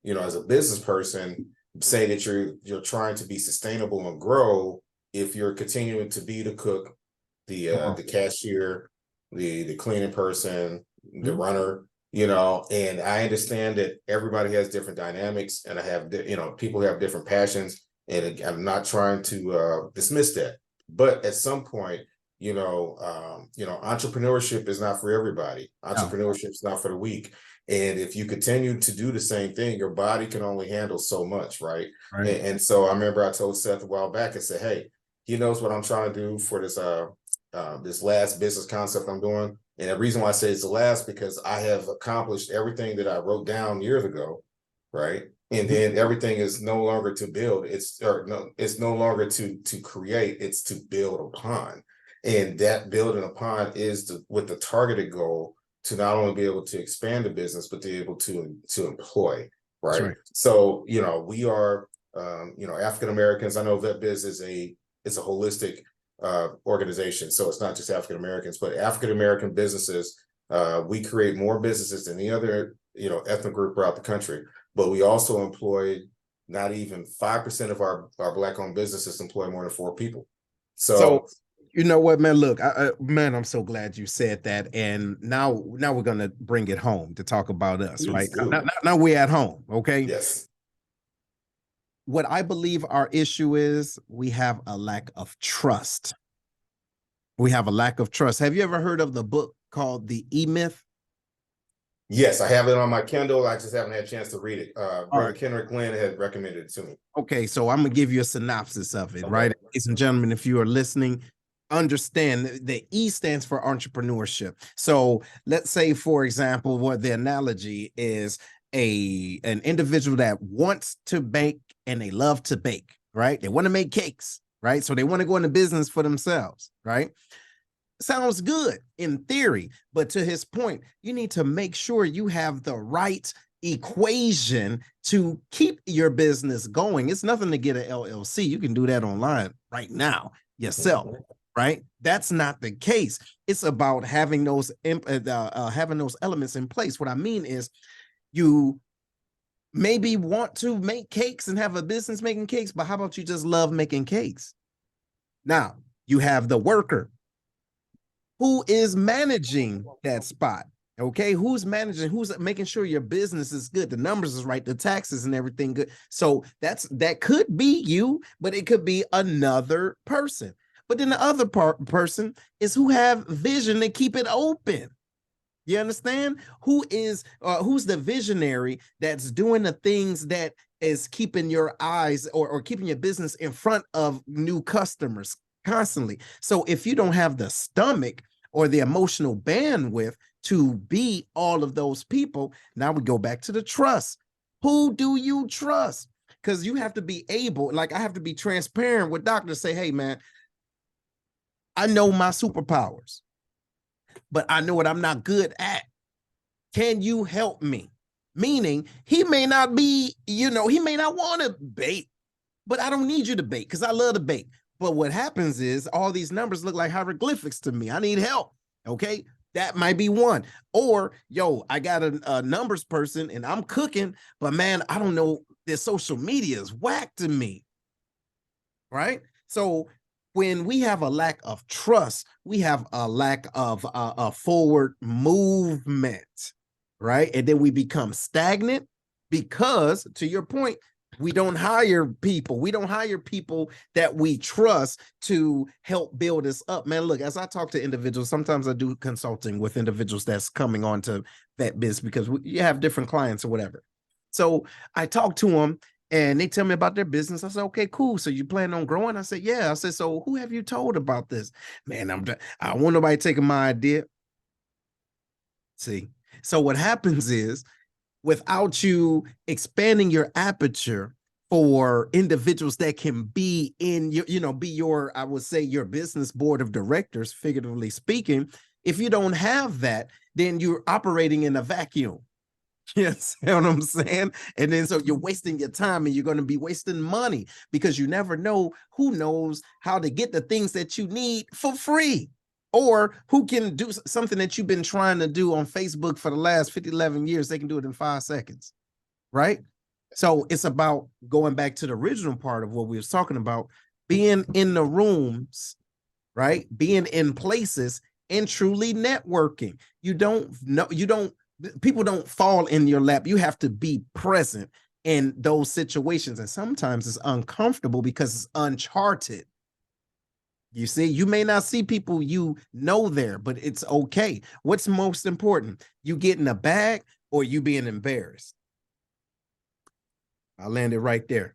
as a business person, say that you're trying to be sustainable and grow if you're continuing to be the cook, the cashier, the cleaning person, the runner, and I understand that everybody has different dynamics, and I have, people have different passions, and I'm not trying to dismiss that. But at some point, entrepreneurship is not for everybody. Entrepreneurship is not for the weak. And if you continue to do the same thing, your body can only handle so much, right? And so I remember I told Seth a while back, I said, hey, he knows what I'm trying to do for this this last business concept I'm doing. And the reason why I say it's the last, because I have accomplished everything that I wrote down years ago, right? And then everything is no longer to build. It's no longer to create. It's to build upon. And that building upon is with the targeted goal to not only be able to expand the business, but to be able to employ, right? So, we are, African Americans. I know Vet Biz is a holistic organization. So it's not just African Americans, but African American businesses. We create more businesses than any other, ethnic group throughout the country. But we also employ not even 5% of our Black-owned businesses employ more than 4 people. So you know what, man? Look, man, I'm so glad you said that. And now we're gonna bring it home to talk about us, right? Now we're at home, okay? Yes. What I believe our issue is, we have a lack of trust. We have a lack of trust. Have you ever heard of the book called The E-Myth? Yes, I have it on my Kindle. I just haven't had a chance to read it. Brother Kendrick Glenn had recommended it to me. Okay, so I'm gonna give you a synopsis of it, right? Ladies and gentlemen, if you are listening, understand the E stands for entrepreneurship. So let's say, for example, what the analogy is, an individual that wants to bake and they love to bake, right? They want to make cakes, right? So they want to go into business for themselves, right? Sounds good in theory, but to his point, you need to make sure you have the right equation to keep your business going. It's nothing to get an LLC. You can do that online right now yourself, right? That's not the case. It's about having those elements in place. What I mean is, you maybe want to make cakes and have a business making cakes, but how about you just love making cakes? Now, you have the worker who is managing that spot. Okay, who's managing, who's making sure your business is good, the numbers is right, the taxes and everything good. So that could be you, but it could be another person. But then the other person is who have vision to keep it open. You understand? Who's the visionary that's doing the things that is keeping your eyes or keeping your business in front of new customers constantly. So if you don't have the stomach or the emotional bandwidth to be all of those people, now we go back to the trust. Who do you trust? Because you have to be able, like I have to be transparent with doctors, say, hey man, I know my superpowers, but I know what I'm not good at. Can you help me? Meaning he may not be, he may not want to bait, but I don't need you to bait because I love to bait. But what happens is all these numbers look like hieroglyphics to me. I need help. Okay. That might be one. Or, I got a numbers person and I'm cooking, but man, I don't know. Their social media is whack to me. Right. So when we have a lack of trust, we have a lack of a forward movement. Right. And then we become stagnant because, to your point, we don't hire people. We don't hire people that we trust to help build us up. Man, look, as I talk to individuals, sometimes I do consulting with individuals that's coming on to Vet Biz because you have different clients or whatever. So I talk to them and they tell me about their business. I said, okay, cool. So you plan on growing? I said, yeah. I said, so who have you told about this? Man, I don't want nobody taking my idea. See, so what happens is, without you expanding your aperture for individuals that can be in your, be your, I would say, your business board of directors, figuratively speaking, if you don't have that, then you're operating in a vacuum. You know what I'm saying? And then so you're wasting your time and you're going to be wasting money because you never know who knows how to get the things that you need for free. Or who can do something that you've been trying to do on Facebook for the last 11 years. They can do it in 5 seconds, right? So it's about going back to the original part of what we was talking about, being in the rooms, right? Being in places and truly networking. People don't fall in your lap. You have to be present in those situations. And sometimes it's uncomfortable because it's uncharted. You see, you may not see people there, but it's okay. What's most important? You getting a bag or you being embarrassed? I landed right there.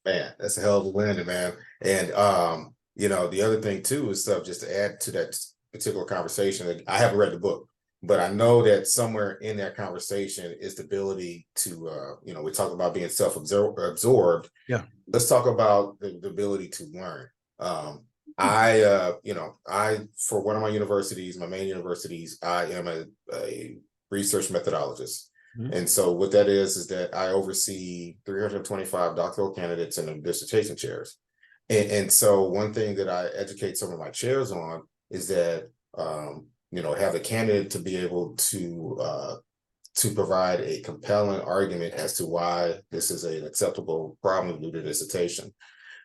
Man, that's a hell of a landing, man. And the other thing too is stuff just to add to that particular conversation. I haven't read the book, but I know that somewhere in that conversation is the ability to, we talk about being self-absorbed. Yeah. Let's talk about the ability to learn. I for one of my universities, my main universities, I am a research methodologist. Mm-hmm. And so what that is that I oversee 325 doctoral candidates and their dissertation chairs. And so one thing that I educate some of my chairs on is that, have a candidate to be able to provide a compelling argument as to why this is an acceptable problem due to dissertation.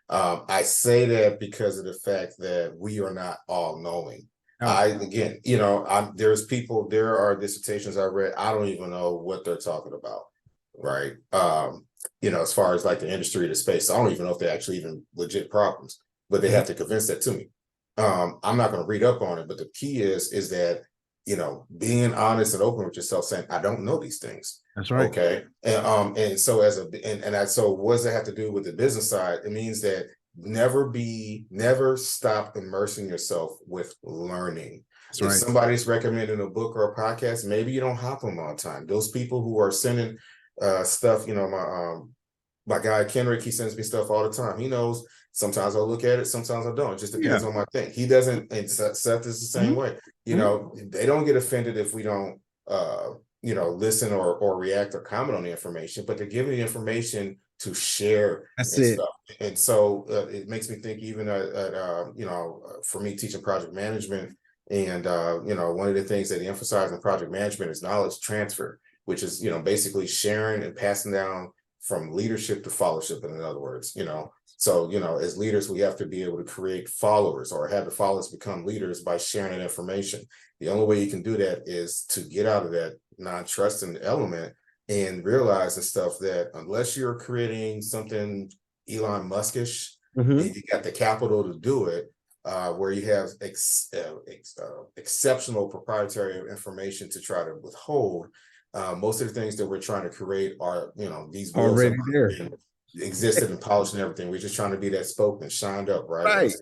I say that because of the fact that we are not all knowing. Oh. There are dissertations I read, I don't even know what they're talking about, right? As far as like the industry of the space, I don't even know if they're actually even legit problems, but they have to convince that to me. I'm not going to read up on it, but the key is that, being honest and open with yourself, saying, I don't know these things. That's right. Okay. And so so what does that have to do with the business side? It means that never stop immersing yourself with learning. That's if somebody's recommending a book or a podcast, maybe you don't hop them all the time. Those people who are sending stuff, my guy Kenrick, he sends me stuff all the time. He knows sometimes I'll look at it, sometimes I don't. It just depends on my thing. He doesn't, and Seth is the same way. They don't get offended if we don't listen or react or comment on the information, but they're giving the information to share. That's it. Stuff. And so it makes me think even for me teaching project management and one of the things that they emphasize in project management is knowledge transfer, which is basically sharing and passing down from leadership to followership, in other words. So as leaders, we have to be able to create followers or have the followers become leaders by sharing that information. The only way you can do that is to get out of that non-trusting element and realize and stuff that unless you're creating something Elon Muskish, and you got the capital to do it, where you have exceptional proprietary information to try to withhold. Most of the things that we're trying to create are, these wheels Already there. existed and polished and everything. We're just trying to be that spoke and shined up, right? Right.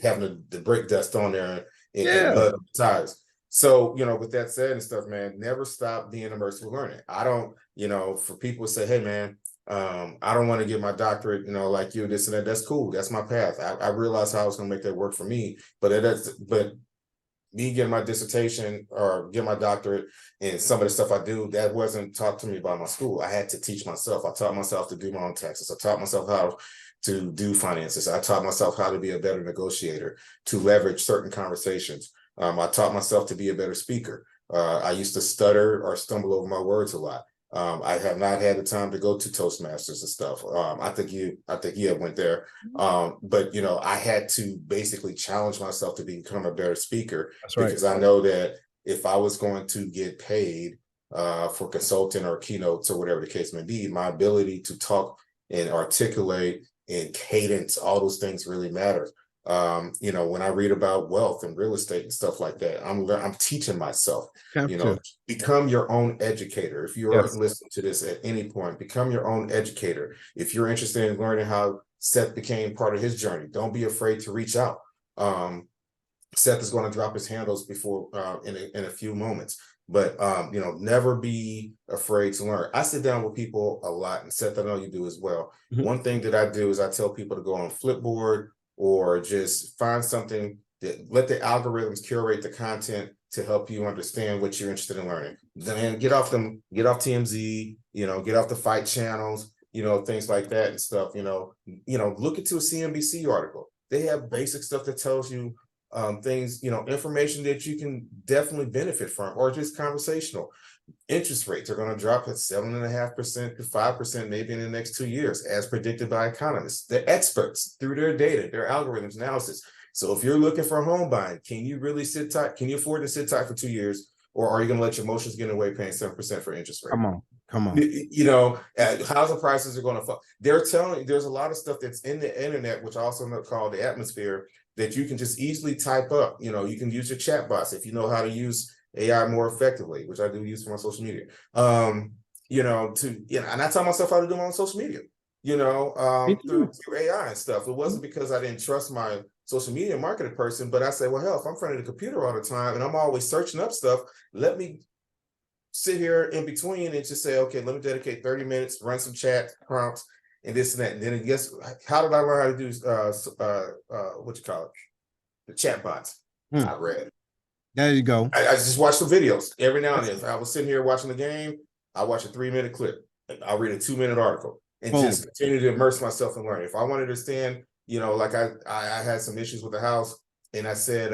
Having the brake dust on there and Yeah. mud on the tires. So, with that said and stuff, man, never stop being immersed with learning. I don't, for people to say, hey, man, I don't want to get my doctorate, like you, this and that. That's cool. That's my path. I realized how I was going to make that work for me. But me getting my dissertation or get my doctorate and some of the stuff I do, that wasn't taught to me by my school. I had to teach myself. I taught myself to do my own taxes. I taught myself how to do finances. I taught myself how to be a better negotiator, to leverage certain conversations. I taught myself to be a better speaker. I used to stutter or stumble over my words a lot. I have not had the time to go to Toastmasters and stuff. I think you have went there. But I had to basically challenge myself to become a better speaker. That's right. Because I know that if I was going to get paid for consulting or keynotes or whatever the case may be, my ability to talk and articulate and cadence, all those things really matter. When I read about wealth and real estate and stuff like that, I'm teaching myself, become your own educator. If you are listening to this at any point, become your own educator. If you're interested in learning how Seth became part of his journey, don't be afraid to reach out. Seth is going to drop his handles before in a few moments, but never be afraid to learn. I sit down with people a lot, and Seth, I know you do as well. Mm-hmm. One thing that I do is I tell people to go on Flipboard or just find something that let the algorithms curate the content to help you understand what you're interested in learning. Then get off TMZ, get off the fight channels, things like that and stuff. Look into a CNBC article. They have basic stuff that tells you things, information that you can definitely benefit from, or just conversational. Interest rates are going to drop at 7.5% to 5% maybe in the next 2 years, as predicted by economists. The experts, through their data, their algorithms, analysis. So if you're looking for home buying, can you really sit tight? Can you afford to sit tight for 2 years? Or are you going to let your emotions get in the way paying 7% for interest rate? Come on. Housing prices are going to fall. They're telling you there's a lot of stuff that's in the internet, which I also called the atmosphere, that you can just easily type up. You can use your chat bots if you know how to use AI more effectively, which I do use for my social media. And I tell myself how to do my own social media, through AI and stuff. It wasn't because I didn't trust my social media marketing person, but I say, well, hell, if I'm in front of the computer all the time and I'm always searching up stuff, let me sit here in between and just say, okay, let me dedicate 30 minutes, run some chat prompts and this and that. And then how did I learn how to do the chat bots? I read. There you go. I just watch the videos every now and then. If I was sitting here watching the game, I watch a 3-minute clip. I'll read a 2-minute article and just continue to immerse myself in learning. If I want to understand, like I had some issues with the house and I said,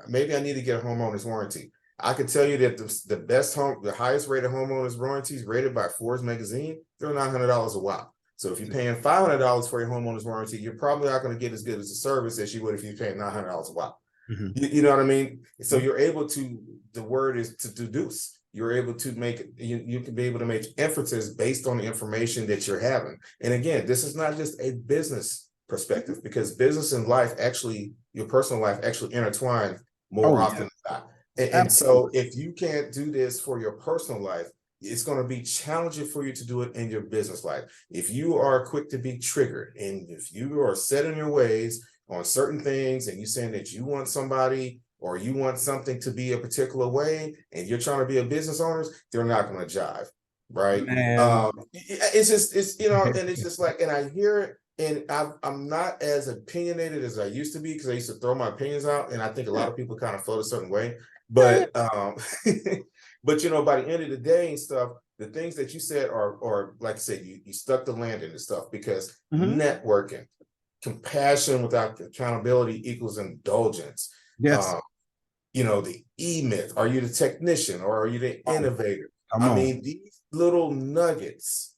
maybe I need to get a homeowner's warranty. I can tell you that the highest rated homeowners warranties rated by Forbes magazine, they're $900 a while. So if you're paying $500 for your homeowner's warranty, you're probably not going to get as good as a service as you would if you're paying $900 a while. Mm-hmm. You know what I mean? So you're able to, the word is to deduce. You're able to you can be able to make inferences based on the information that you're having. And again, this is not just a business perspective, because business and life actually, your personal life actually intertwine more often than not. And so if you can't do this for your personal life, it's going to be challenging for you to do it in your business life. If you are quick to be triggered and if you are set in your ways on certain things and you're saying that you want somebody or you want something to be a particular way and you're trying to be a business owner, they're not going to jive. Right. It's just like, and I hear it. And I'm not as opinionated as I used to be, because I used to throw my opinions out. And I think a lot of people kind of felt a certain way. But but by the end of the day and stuff, the things that you said are like I said, you stuck the landing and stuff, because networking, compassion without accountability equals indulgence. Yes. The E-myth. Are you the technician or are you the innovator? I mean, these little nuggets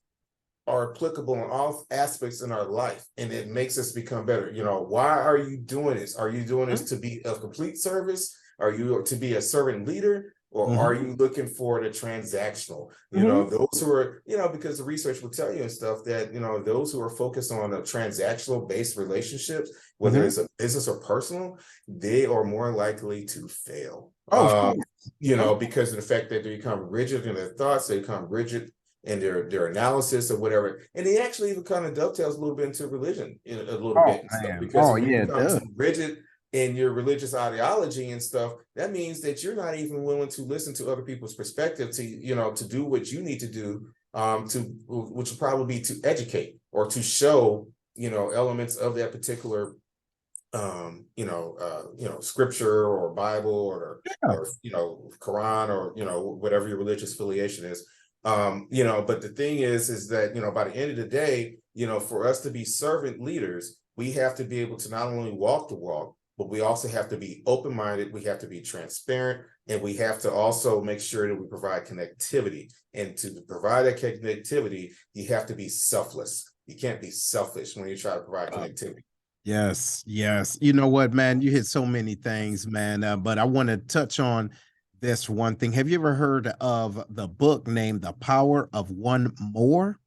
are applicable in all aspects in our life, and it makes us become better. Why are you doing this? Are you doing this to be of complete service? Are you to be a servant leader? or are you looking for the transactional? You know, those who are, you know, because the research will tell you and stuff that, you know, those who are focused on a transactional based relationships, whether it's a business or personal, they are more likely to fail. Oh, of course. You know, because of the fact that they become rigid in their thoughts, they become rigid in their analysis or whatever, and they actually even kind of dovetails a little bit into religion in a little bit and stuff, because when you become too rigid in your religious ideology and stuff, that means that you're not even willing to listen to other people's perspective to, you know, to do what you need to do, which will probably be to educate or to show, you know, elements of that particular scripture or Bible or you know, Quran, or, you know, whatever your religious affiliation is. You know, but the thing is that, you know, by the end of the day, you know, for us to be servant leaders, we have to be able to not only walk the walk, but we also have to be open-minded, we have to be transparent, and we have to also make sure that we provide connectivity. And to provide that connectivity, you have to be selfless. You can't be selfish when you try to provide connectivity. Yes, yes. You know what, man? You hit so many things, man. But I want to touch on this one thing. Have you ever heard of the book named The Power of One More?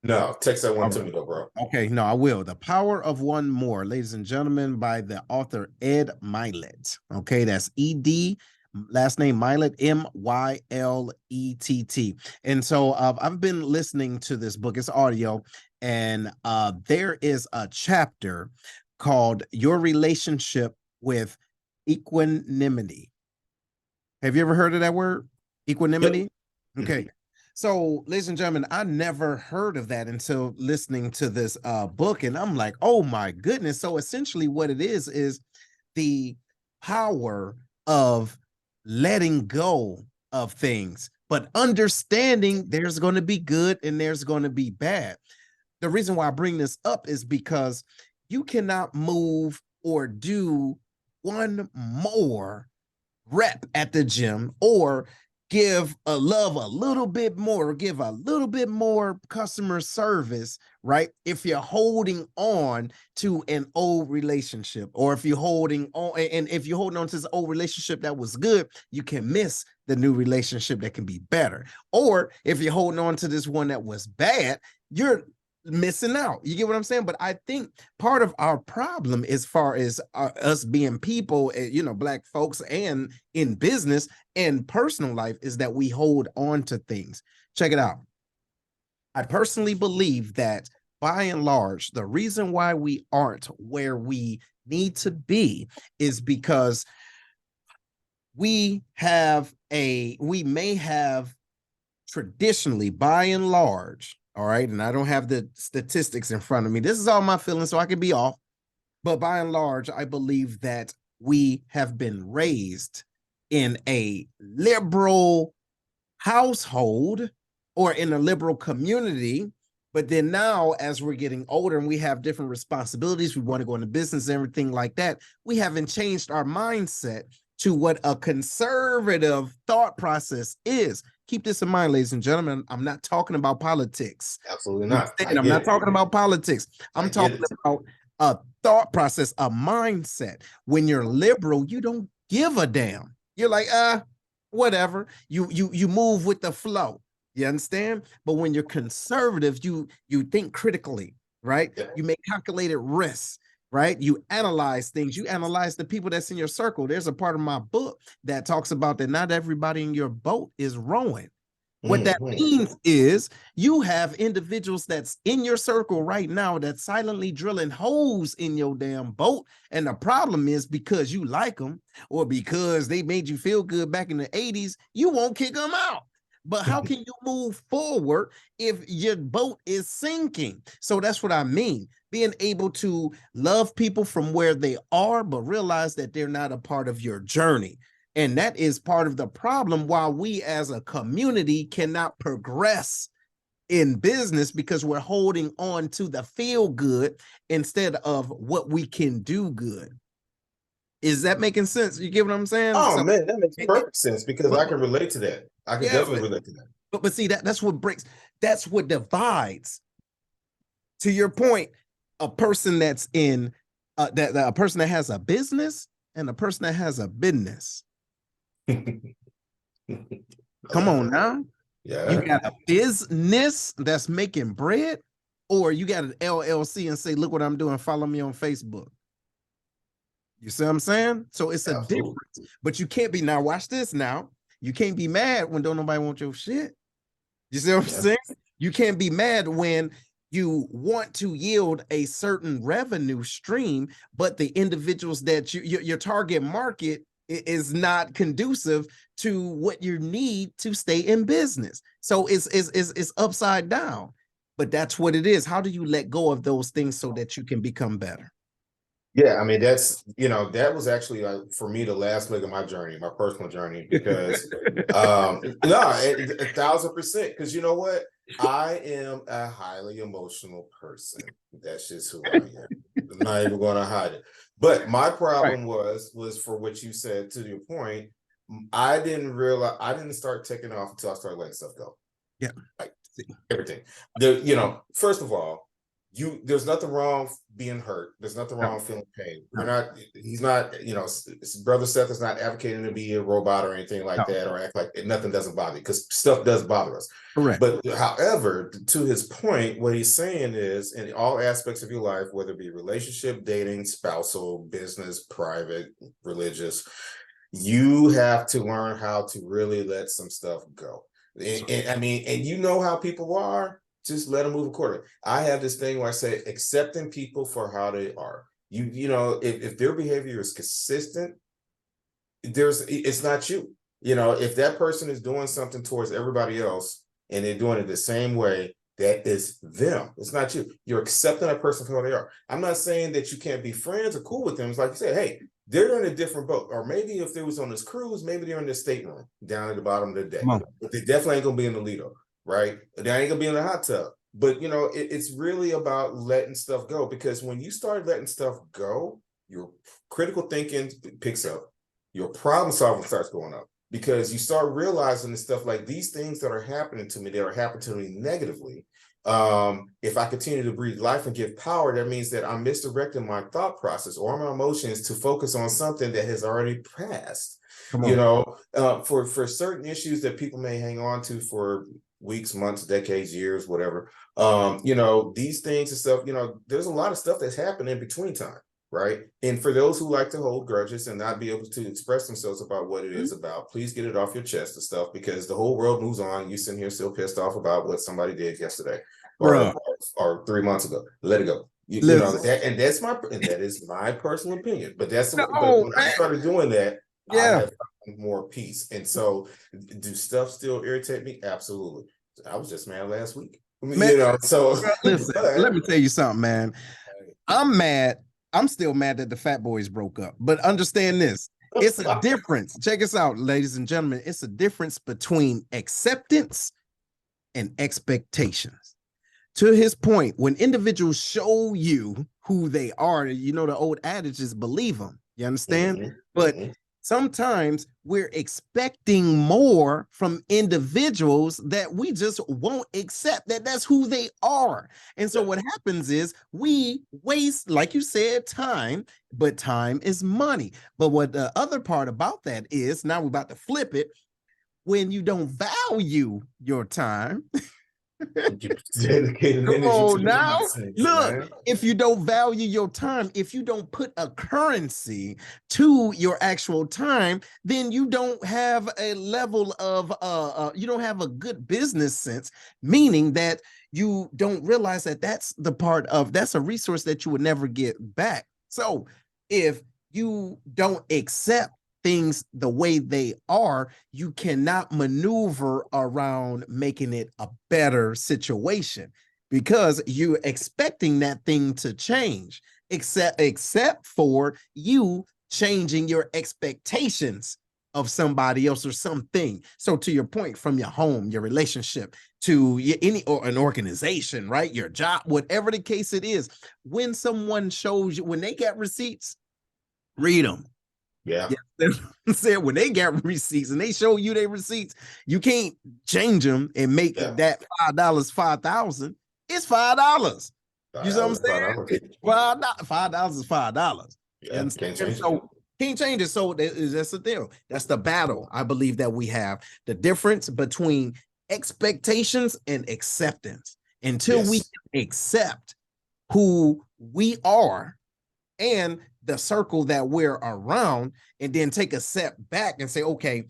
No, text that one to me though, bro. Okay, no, I will. The Power of One More, ladies and gentlemen, by the author Ed Mylett. Okay, that's E-D, last name Mylett, M-Y-L-E-T-T. And so I've been listening to this book. It's audio, and there is a chapter called Your Relationship with Equanimity. Have you ever heard of that word? Equanimity? Yep. Okay. So, ladies and gentlemen, I never heard of that until listening to this book, and I'm like, oh my goodness. So essentially what it is the power of letting go of things, but understanding there's going to be good and there's going to be bad. The reason why I bring this up is because you cannot move or do one more rep at the gym, or give a little bit more, or give a little bit more customer service, right? If you're holding on to an old relationship, or if you're holding on, and if you're holding on to this old relationship that was good, you can miss the new relationship that can be better. Or if you're holding on to this one that was bad, you're missing out. You get what I'm saying? But I think part of our problem, as far as us being people, you know, Black folks, and in business and personal life, is that we hold on to things. Check it out. I personally believe that by and large, the reason why we aren't where we need to be is because we may have traditionally, by and large, all right, and I don't have the statistics in front of me. This is all my feelings, so I could be off. But by and large, I believe that we have been raised in a liberal household or in a liberal community. But then now, as we're getting older and we have different responsibilities, we want to go into business and everything like that, we haven't changed our mindset to what a conservative thought process is. Keep this in mind, ladies and gentlemen. I'm not talking about politics. Absolutely not. I'm not talking about politics. I'm talking about a thought process, a mindset. When you're liberal, you don't give a damn. You're like, whatever. You move with the flow. You understand? But when you're conservative, you think critically, right? Yeah. You make calculated risks. Right? You analyze things. You analyze the people that's in your circle. There's a part of my book that talks about that not everybody in your boat is rowing. What that means is you have individuals that's in your circle right now that's silently drilling holes in your damn boat. And the problem is, because you like them, or because they made you feel good back in the 80s, you won't kick them out. But how can you move forward if your boat is sinking? So that's what I mean. Being able to love people from where they are, but realize that they're not a part of your journey. And that is part of the problem why we as a community cannot progress in business, because we're holding on to the feel good instead of what we can do good. Is that making sense? You get what I'm saying? Oh, man, that makes perfect sense, because I can relate to that. I can definitely relate to that. But see, that's what breaks, that's what divides. To your point, a person that's in a person that has a business and a person that has a business. Come on now. You Yeah. got a business that's making bread, or you got an LLC and say, look what I'm doing, follow me on Facebook. You see what I'm saying? So it's a Absolutely. difference. But you can't be, now watch this now. You can't be mad when don't nobody want your shit. You see what I'm saying? You can't be mad when you want to yield a certain revenue stream, but the individuals that your target market is not conducive to what you need to stay in business. So it's upside down. But that's what it is. How do you let go of those things so that you can become better? Yeah, I mean, that's, that was actually for me the last leg of my journey, my personal journey, because no, 1,000%. Because you know what? I am a highly emotional person. That's just who I am. I'm not even going to hide it. But my problem was for what you said, to your point. I didn't start taking off until I started letting stuff go. Yeah. Like everything. First of all, there's nothing wrong being hurt. There's nothing wrong feeling pain. He's not, brother Seth is not advocating to be a robot or anything like that, or act like nothing doesn't bother you, because stuff does bother us. Correct. But however, to his point, what he's saying is, in all aspects of your life, whether it be relationship, dating, spousal, business, private, religious, you have to learn how to really let some stuff go. And you know how people are. Just let them move accordingly. I have this thing where I say accepting people for how they are. If their behavior is consistent, it's not you. If that person is doing something towards everybody else and they're doing it the same way, that is them. It's not you. You're accepting that person for who they are. I'm not saying that you can't be friends or cool with them. It's like you said, hey, they're in a different boat. Or maybe if they was on this cruise, maybe they're in the stateroom down at the bottom of the deck. But they definitely ain't gonna be in the Lido, right? They ain't gonna be in the hot tub. But it's really about letting stuff go, because when you start letting stuff go, your critical thinking picks up, your problem solving starts going up, because you start realizing the stuff like these things that are happening to me, that are happening to me negatively. If I continue to breathe life and give power, that means that I'm misdirecting my thought process or my emotions to focus on something that has already passed. For certain issues that people may hang on to for weeks, months, decades, years, whatever. These things and stuff, there's a lot of stuff that's happened in between time, right? And for those who like to hold grudges and not be able to express themselves about what it is about, please get it off your chest and stuff, because the whole world moves on. You sitting here still pissed off about what somebody did yesterday or 3 months ago. Let it go. That is my personal opinion. But but when I started doing that, I have more peace. And so, do stuff still irritate me? Absolutely. I was just mad last week. Listen, let me tell you something, man. I'm mad. I'm still mad that the Fat Boys broke up. But understand this. It's a difference. Check us out, ladies and gentlemen. It's a difference between acceptance and expectations. To his point, when individuals show you who they are, the old adage is believe them. You understand? But sometimes we're expecting more from individuals that we just won't accept that's who they are. And so what happens is we waste, like you said, time, but time is money. But what the other part about that is, now we're about to flip it, when you don't value your time, come on now. Look, if you don't value your time, if you don't put a currency to your actual time, then you don't have a level of you don't have a good business sense, meaning that you don't realize that that's a resource that you would never get back. So if you don't accept things the way they are, you cannot maneuver around making it a better situation, because you're expecting that thing to change, except for you changing your expectations of somebody else or something. So to your point, from your home, your relationship, to an organization, right? Your job, whatever the case it is, when someone shows you, when they got receipts, read them. Yeah. Said when they got receipts and they show you their receipts, you can't change them and make that $5 5,000. It's $5. You know what I'm saying? $5 is $5. Yeah, can't change so Can't change it. So that's the deal. That's the battle. I believe that we have the difference between expectations and acceptance. Until we Yes. accept who we are and the circle that we're around, and then take a step back and say, okay,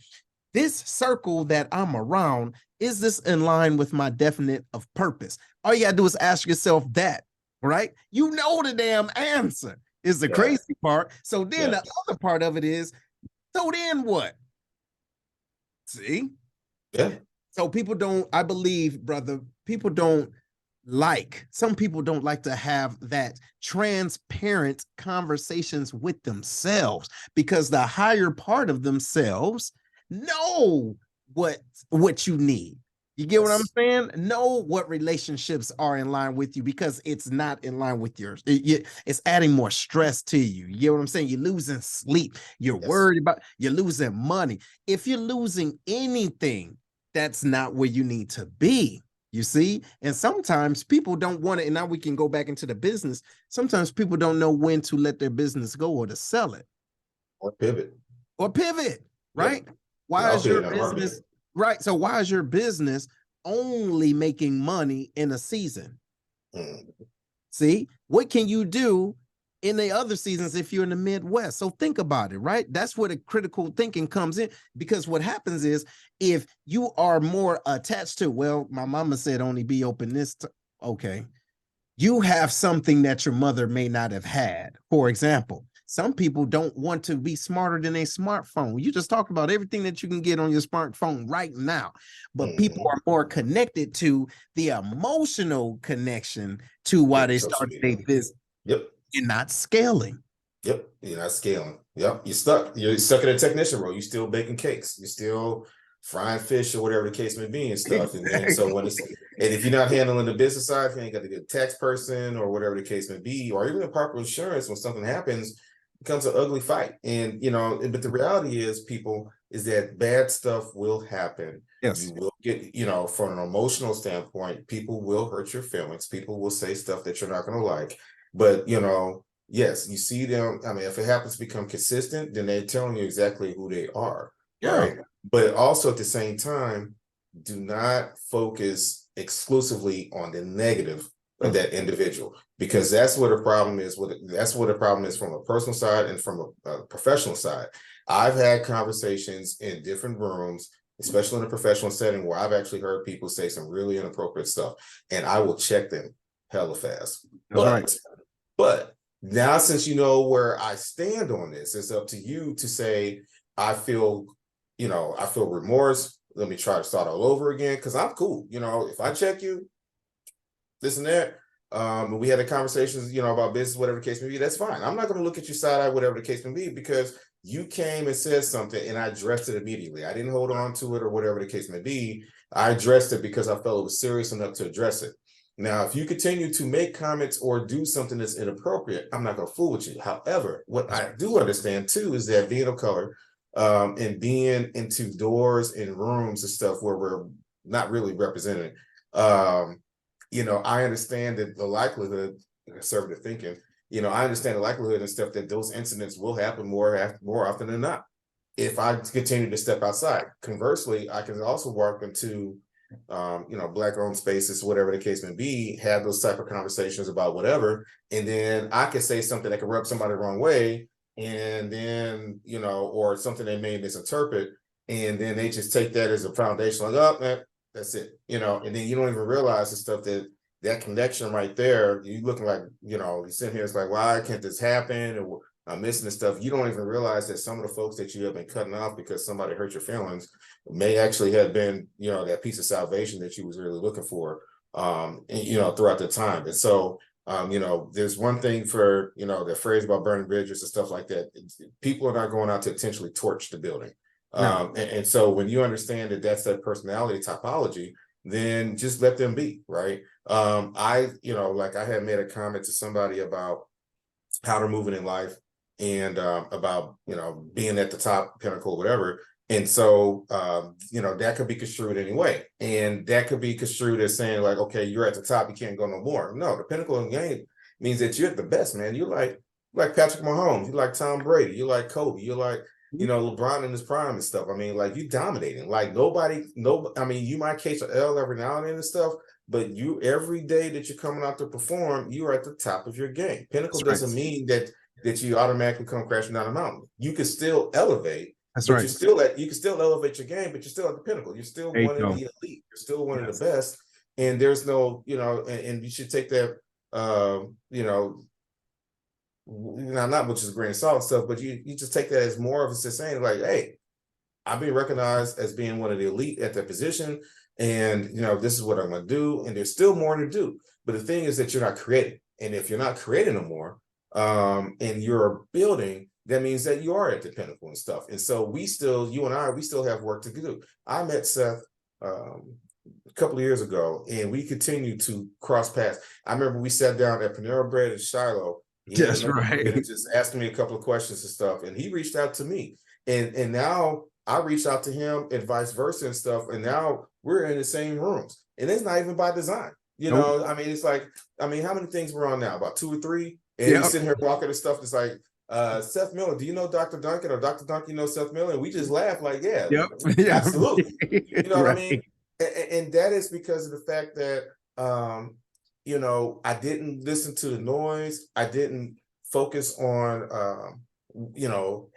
this circle that I'm around, is this in line with my definite of purpose? All you gotta do is ask yourself that, right? You know the damn answer is the Yeah. crazy part. So then Yeah. the other part of it is, so then what? See? Yeah. So people don't, I believe, brother, some people don't like to have that transparent conversations with themselves, because the higher part of themselves know what you need. You get what I'm Yes. saying? Know what relationships are in line with you, because it's not in line with yours. It's adding more stress to you. You get what I'm saying? You're losing sleep. You're Yes. worried about, you're losing money. If you're losing anything, that's not where you need to be. You see? And sometimes people don't want it. And now we can go back into the business. Sometimes people don't know when to let their business go or to sell it Or pivot. or pivot, Yep. right? Why Yeah, I'll is pivot your in a heartbeat. business, right? So why is your business only making money in a season? Mm. See, what can you do in the other seasons if you're in the Midwest? So think about it, right? That's where the critical thinking comes in, because what happens is, if you are more attached to, well, my mama said only be open okay, you have something that your mother may not have had. For example, some people don't want to be smarter than a smartphone. You just talked about everything that you can get on your smartphone right now, but people Mhm. are more connected to the emotional connection to why With they social started their media. business Yep. and not scaling. Yep. You're not scaling. Yep. You're stuck. You're stuck in a technician role. You're still baking cakes. You're still frying fish or whatever the case may be and stuff. And then so when it's, Exactly. and if you're not handling the business side, if you ain't got a good tax person or whatever the case may be, or even a proper insurance, when something happens, it becomes an ugly fight. And but the reality is, people, is that bad stuff will happen. Yes. You will get, from an emotional standpoint, people will hurt your feelings. People will say stuff that you're not going to like. But yes, you see them. I mean, if it happens to become consistent, then they're telling you exactly who they are, Yeah. right? But also at the same time, do not focus exclusively on the negative of that individual, because that's where the problem is. That's where the problem is from a personal side and from a professional side. I've had conversations in different rooms, especially in a professional setting, where I've actually heard people say some really inappropriate stuff, and I will check them hella fast. That's right. But now, since you know where I stand on this, it's up to you to say, I feel, I feel remorse. Let me try to start all over again, because I'm cool. If I check you, this and that, and we had a conversations, about business, whatever the case may be, that's fine. I'm not going to look at your side eye, whatever the case may be, because you came and said something and I addressed it immediately. I didn't hold on to it or whatever the case may be. I addressed it because I felt it was serious enough to address it. Now, if you continue to make comments or do something that's inappropriate, I'm not going to fool with you. However, what I do understand too is that being of color, and being into doors and rooms and stuff where we're not really represented, I understand that the likelihood, conservative thinking, I understand the likelihood and stuff that those incidents will happen more often than not if I continue to step outside. Conversely, I can also walk into Black-owned spaces, whatever the case may be, have those type of conversations about whatever, and then I could say something that could rub somebody the wrong way, and then or something they may misinterpret, and then they just take that as a foundation, like, oh man, that's it, and then you don't even realize the stuff that connection right there. You looking like, you sit here, it's like, why can't this happen? Or I'm missing the stuff. You don't even realize that some of the folks that you have been cutting off because somebody hurt your feelings may actually have been, that piece of salvation that you was really looking for, throughout the time. And so, there's one thing for, the phrase about burning bridges and stuff like that. People are not going out to intentionally torch the building. No. And so when you understand that that's that personality typology, then just let them be, right? Like I had made a comment to somebody about how they're moving in life, and about being at the top pinnacle, whatever. And so that could be construed anyway, and that could be construed as saying like, okay, you're at the top, you can't go no more. No, the pinnacle in the game means that you're at the best, man. You're like like Patrick Mahomes, you like Tom Brady, you like Kobe, you like, LeBron in his prime and stuff. I mean, like, you dominating. Like, I mean, you might catch an L every now and then and stuff, but you, every day that you're coming out to perform, you are at the top of your game. Pinnacle That's doesn't right. mean that you automatically come crashing down a mountain. You can still elevate, That's but right. you can still elevate your game, but you're still at the pinnacle. You're still There you one of go. the elite. You're still one of the best. And there's no, and you should take that, not much as a grain of salt and stuff, but you just take that as more of a saying, like, hey, I've been recognized as being one of the elite at that position, and this is what I'm going to do, and there's still more to do. But the thing is that you're not creating, and if you're not creating no more, and you're building, that means that you are at the pinnacle and stuff. And so we still have work to do. I met Seth a couple of years ago, and we continue to cross paths. I remember we sat down at Panera Bread in Shiloh. That's right. And just asking me a couple of questions and stuff, and he reached out to me, and now I reached out to him and vice versa and stuff, and now we're in the same rooms, and it's not even by design. I mean, it's like, how many things we're on now? About 2 or 3, and he's sitting here walking and stuff. It's like, Seth Miller, do you know Dr. Duncan, or Dr. Duncan, Seth Miller? And we just laugh like, yeah, absolutely. What I mean? And that is because of the fact that, I didn't listen to the noise. I didn't focus on,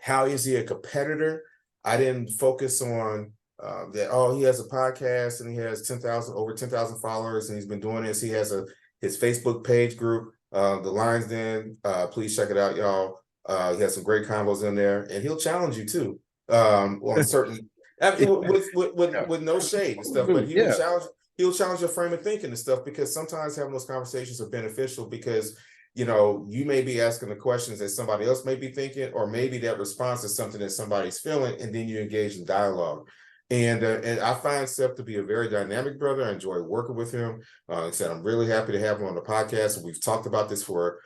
how is he a competitor? I didn't focus on that, oh, he has a podcast and he has over 10,000 followers, and he's been doing this. He has his Facebook page group, The Lion's Den. Please check it out, y'all. He has some great combos in there, and he'll challenge you too on certain, with no shade and stuff, but he'll challenge your frame of thinking and stuff, because sometimes having those conversations are beneficial, because you may be asking the questions that somebody else may be thinking, or maybe that response is something that somebody's feeling, and then you engage in dialogue. And I find Seth to be a very dynamic brother. I enjoy working with him. Like I said, I'm really happy to have him on the podcast. We've talked about this for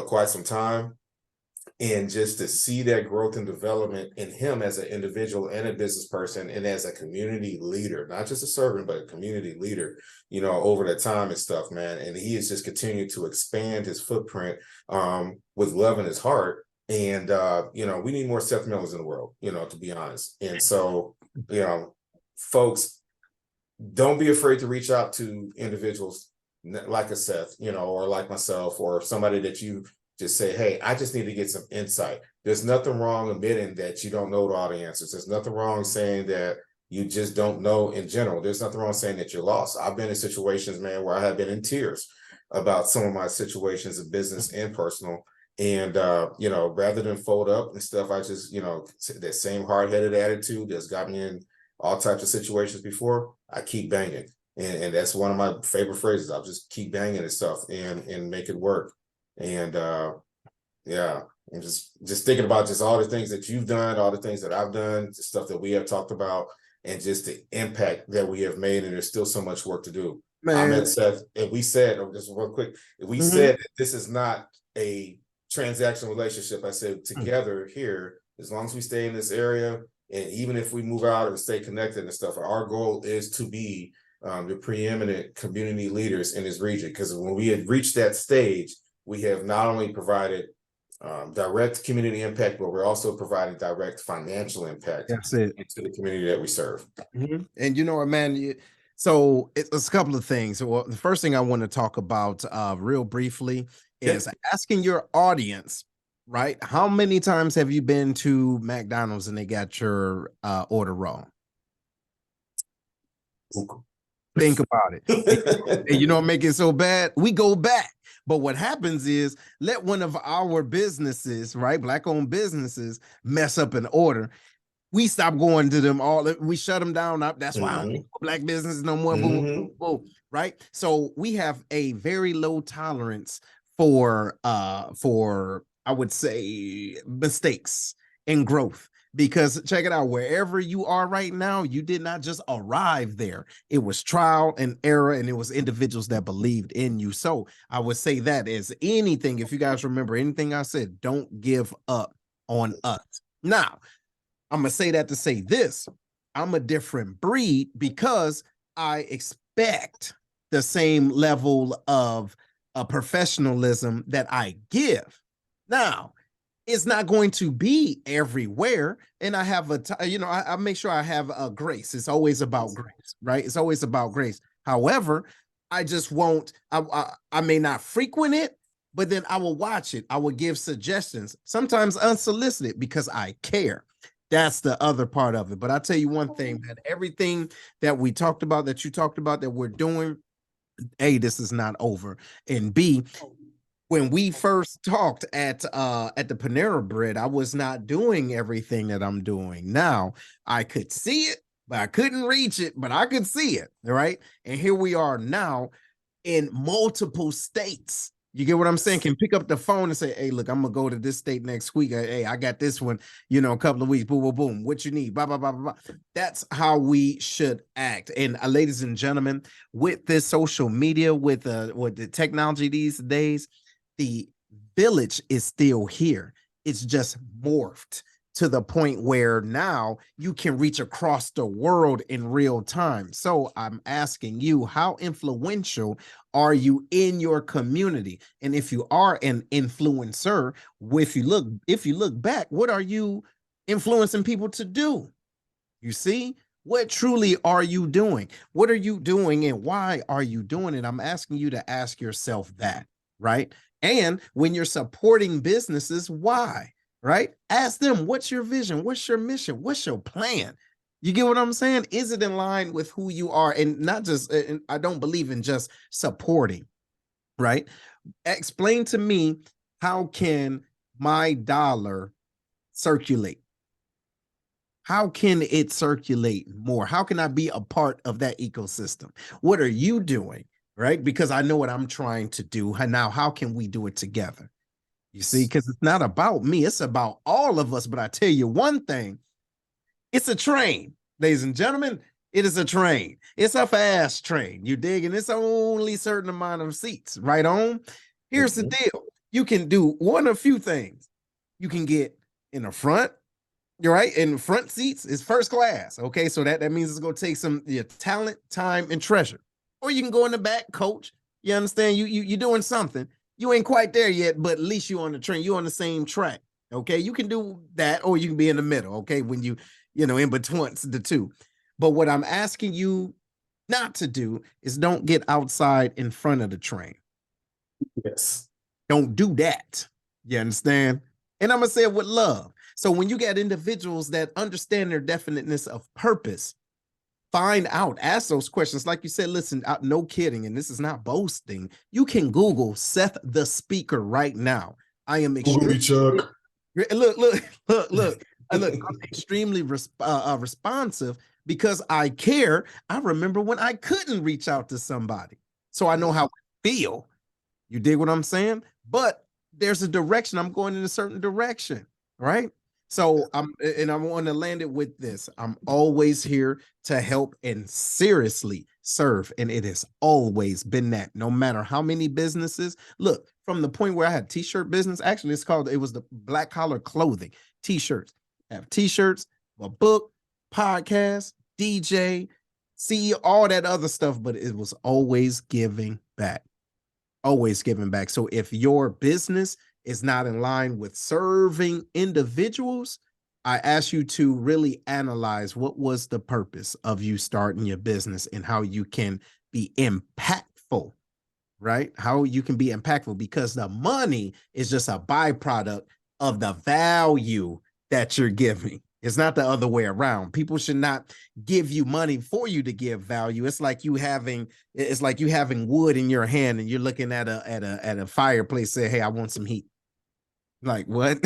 quite some time. And just to see that growth and development in him as an individual and a business person, and as a community leader, not just a servant, but a community leader, over that time and stuff, man. And he has just continued to expand his footprint with love in his heart. And, we need more Seth Millers in the world, to be honest. And so, folks, don't be afraid to reach out to individuals like a Seth, or like myself, or somebody that you just say, hey, I just need to get some insight. There's nothing wrong admitting that you don't know all the answers. There's nothing wrong saying that you just don't know in general. There's nothing wrong saying that you're lost. I've been in situations, man, where I have been in tears about some of my situations in business and personal. And, rather than fold up and stuff, I just, that same hard-headed attitude that's got me in all types of situations before, I keep banging. And that's one of my favorite phrases. I'll just keep banging and stuff and make it work. And and just thinking about just all the things that you've done, all the things that I've done, the stuff that we have talked about, and just the impact that we have made. And there's still so much work to do. Man. I met Seth, and we said, just real quick, we said that this is not a transactional relationship. I said, together here, as long as we stay in this area, and even if we move out and stay connected and stuff, our goal is to be the preeminent community leaders in this region. Because when we had reached that stage, we have not only provided direct community impact, but we're also providing direct financial impact into the community that we serve. And you know what, man? So it's a couple of things. Well, the first thing I want to talk about real briefly is asking your audience, right? How many times have you been to McDonald's and they got your order wrong? Think about it. And make it so bad, we go back. But what happens is, let one of our businesses, right, Black-owned businesses, mess up an order. We stop going to them all. We shut them down. That's why I don't think Black business no more. Boom, boom, boom, right? So we have a very low tolerance for I would say mistakes and growth. Because check it out, wherever you are right now, you did not just arrive there. It was trial and error, and it was individuals that believed in you. So I would say that as anything, if you guys remember anything I said, don't give up on us. Now, I'm going to say that to say this. I'm a different breed because I expect the same level of professionalism that I give. Now, It's not going to be everywhere. And I have I make sure I have a grace. It's always about grace, right? It's always about grace. However, I just won't, I may not frequent it, but then I will watch it. I will give suggestions, sometimes unsolicited, because I care. That's the other part of it. But I'll tell you one thing, man, everything that we talked about, that you talked about, that we're doing, A, this is not over. And B, when we first talked at the Panera Bread, I was not doing everything that I'm doing now. I could see it, but I couldn't reach it, but I could see it. All right. And here we are now in multiple states. You get what I'm saying? Can pick up the phone and say, hey, look, I'm gonna go to this state next week. Hey, I got this one, a couple of weeks. Boom, boom, boom. What you need? Blah, blah, blah, blah, blah. That's how we should act. And ladies and gentlemen, with this social media, with the technology these days, the village is still here. It's just morphed to the point where now you can reach across the world in real time. So I'm asking you, how influential are you in your community? And if you are an influencer, if you look back, what are you influencing people to do? You see? What truly are you doing? What are you doing and why are you doing it? I'm asking you to ask yourself that, right? And when you're supporting businesses, why? Right? Ask them, what's your vision? What's your mission? What's your plan? You get what I'm saying? Is it in line with who you are? And not just, and I don't believe in just supporting, right? Explain to me, how can my dollar circulate? How can it circulate more? How can I be a part of that ecosystem? What are you doing? Right? Because I know what I'm trying to do. And now, how can we do it together? You see, because it's not about me, it's about all of us. But I tell you one thing, it's a train, ladies and gentlemen. It is a train. It's a fast train. You dig? And it's only a certain amount of seats, right on. Here's the deal. You can do one of a few things. You can get in the front. You're right. In the front seats is first class. Okay. So that means it's going to take some talent, time, and treasure. Or you can go in the back, coach. You understand? You're doing something. You ain't quite there yet, but at least you're on the train. You're on the same track. Okay. You can do that, or you can be in the middle. Okay. When in between the two. But what I'm asking you not to do is don't get outside in front of the train. Yes. Don't do that. You understand? And I'm going to say it with love. So when you get individuals that understand their definiteness of purpose, find out, ask those questions. Like you said, listen, no kidding. And this is not boasting. You can Google Seth the Speaker right now. I am extremely, Chuck. Look, I'm extremely responsive because I care. I remember when I couldn't reach out to somebody. So I know how I feel. You dig what I'm saying? But there's a direction. I'm going in a certain direction, right? So I want to land it with this. I'm always here to help and seriously serve. And it has always been that, no matter how many businesses. Look, from the point where I had t-shirt business, actually it was the black collar clothing, t-shirts. I have t-shirts, a book, podcast, DJ, CEO, all that other stuff, but it was always giving back. Always giving back. So if your business is not in line with serving individuals, I ask you to really analyze what was the purpose of you starting your business and how you can be impactful, right? How you can be impactful, because the money is just a byproduct of the value that you're giving. It's not the other way around. People should not give you money for you to give value. It's like you having wood in your hand and you're looking at a fireplace, say, hey, I want some heat. Like, what?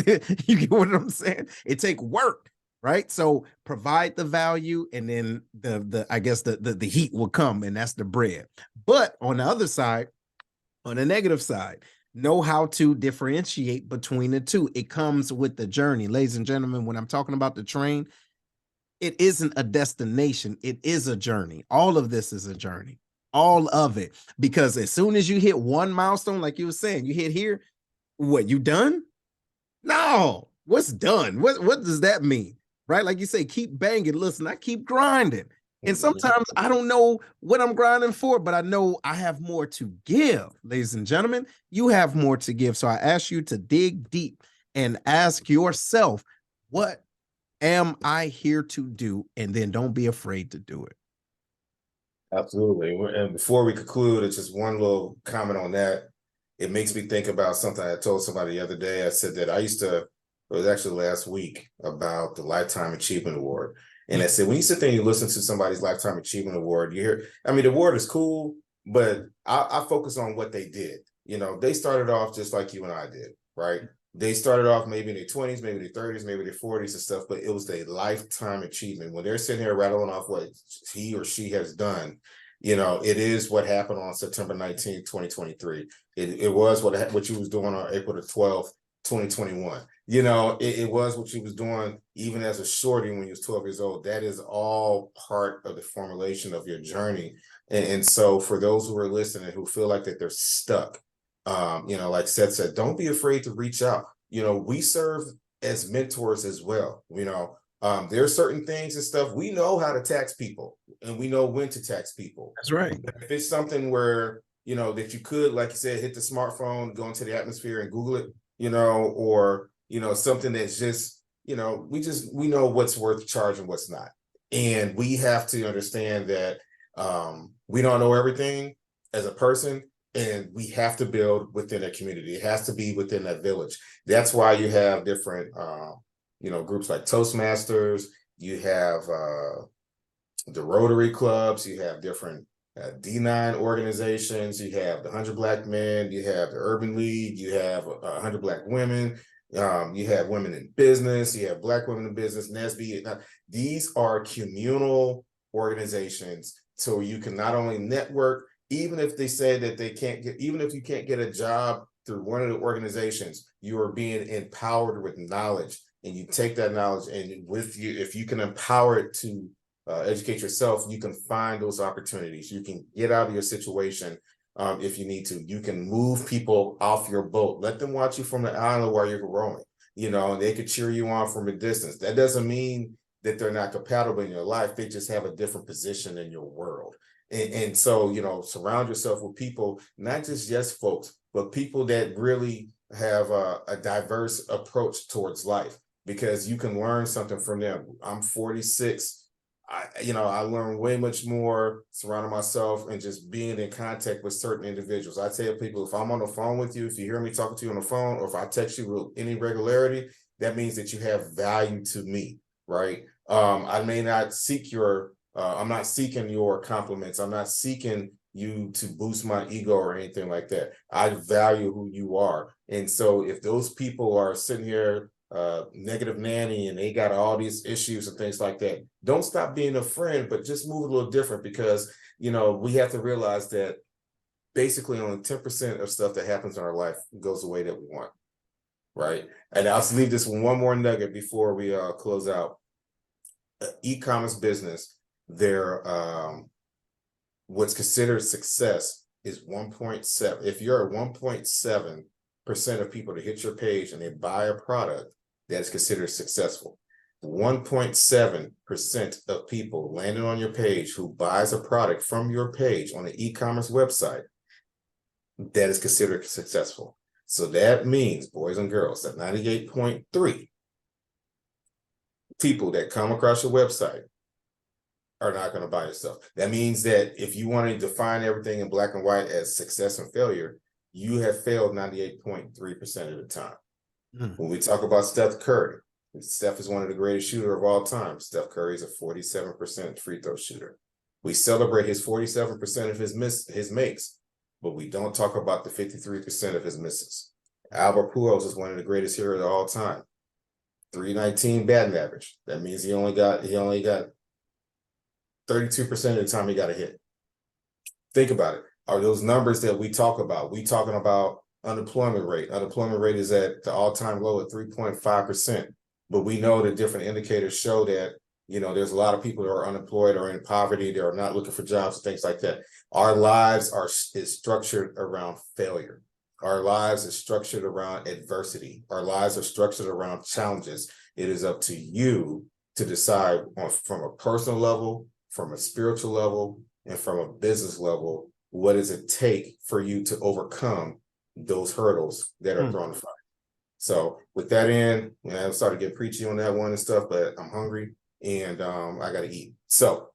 You get what I'm saying? It take work, right? So provide the value, and then the heat will come, and that's the bread. But on the other side, on the negative side, know how to differentiate between the two. It comes with the journey. Ladies and gentlemen, when I'm talking about the train, it isn't a destination. It is a journey. All of this is a journey. All of it. Because as soon as you hit one milestone, like you were saying, you hit here, what, you done? No. What's done? What does that mean? Right? Like you say, keep banging. Listen, I keep grinding. And sometimes I don't know what I'm grinding for, but I know I have more to give. Ladies and gentlemen, you have more to give. So I ask you to dig deep and ask yourself, what am I here to do? And then don't be afraid to do it. Absolutely. And before we conclude, it's just one little comment on that. It makes me think about something I told somebody the other day. I said that it was actually last week, about the Lifetime Achievement Award. And I said, when you sit there and you listen to somebody's Lifetime Achievement Award, you hear, I mean, the award is cool, but I focus on what they did. You know, they started off just like you and I did, right? They started off maybe in their 20s, maybe their 30s, maybe their 40s and stuff, but it was a lifetime achievement. When they're sitting here rattling off what he or she has done, you know, it is what happened on September 19th, 2023. It was what you was doing on April the 12th, 2021. You know, it was what you was doing even as a shorty when you was 12 years old. That is all part of the formulation of your journey. And so for those who are listening who feel like that they're stuck, you know, like Seth said, don't be afraid to reach out. You know, we serve as mentors as well. You know, there are certain things and stuff. We know how to tax people and we know when to tax people. That's right. If it's something where, you know, that you could, like you said, hit the smartphone, go into the atmosphere and Google it, you know, or, you know, something that's just, you know, we know what's worth charging, what's not. And we have to understand that we don't know everything as a person. And we have to build within a community. It has to be within that village. That's why you have different, you know, groups like Toastmasters. You have the Rotary clubs. You have different D9 organizations. You have the 100 Black Men. You have the Urban League. You have 100 Black Women. You have Women in Business. You have Black Women in Business. NSB. These are communal organizations, so you can not only network. Even if they say that they can't get, even if you can't get a job through one of the organizations, you are being empowered with knowledge, and you take that knowledge and with you, if you can empower it to educate yourself, you can find those opportunities. You can get out of your situation if you need to. You can move people off your boat. Let them watch you from the island while you're rowing. You know, they could cheer you on from a distance. That doesn't mean that they're not compatible in your life. They just have a different position in your world. And so, you know, surround yourself with people, not just yes folks, but people that really have a diverse approach towards life, because you can learn something from them. I'm 46. I learn way much more surrounding myself and just being in contact with certain individuals. I tell people, if I'm on the phone with you, if you hear me talking to you on the phone, or if I text you with any regularity, that means that you have value to me, right? I may not seek I'm not seeking your compliments. I'm not seeking you to boost my ego or anything like that. I value who you are. And so if those people are sitting here, negative nanny, and they got all these issues and things like that, don't stop being a friend, but just move a little different, because, you know, we have to realize that basically only 10% of stuff that happens in our life goes the way that we want. Right. And I'll leave this one more nugget before we close out. E-commerce business, their what's considered success is 1.7. If you're at 1.7% of people to hit your page and they buy a product, that is considered successful. 1.7% of people landing on your page who buys a product from your page on an e-commerce website, that is considered successful. So that means, boys and girls, that 98.3 people that come across your website are not going to buy your stuff. That means that if you want to define everything in black and white as success and failure, you have failed 98.3% of the time. When we talk about Steph Curry, Steph is one of the greatest shooters of all time. Steph Curry is a 47% free throw shooter. We celebrate his 47% of his makes, but we don't talk about the 53% of his misses. Albert Pujols is one of the greatest hitters of all time. 319 batting average. That means he only got 32% of the time he got a hit. Think about it. Are those numbers that we talk about? We talking about unemployment rate. Unemployment rate is at the all-time low at 3.5%. But we know that different indicators show that, you know, there's a lot of people who are unemployed or in poverty. They are not looking for jobs and things like that. Our lives is structured around failure. Our lives is structured around adversity. Our lives are structured around challenges. It is up to you to decide from a personal level, from a spiritual level, and from a business level, what does it take for you to overcome those hurdles that are thrown in front of you? So with that in, I started to get preachy on that one and stuff, but I'm hungry and I got to eat. So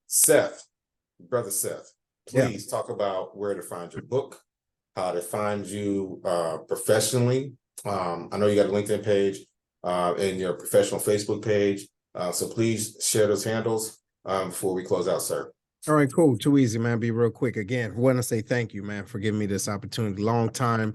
Seth, brother Seth, Yeah. please talk about where to find your book, how to find you professionally. I know you got a LinkedIn page and your professional Facebook page. So please share those handles before we close out, sir. All right, cool. Too easy, man. Be real quick. Again, want to say thank you, man, for giving me this opportunity. Long time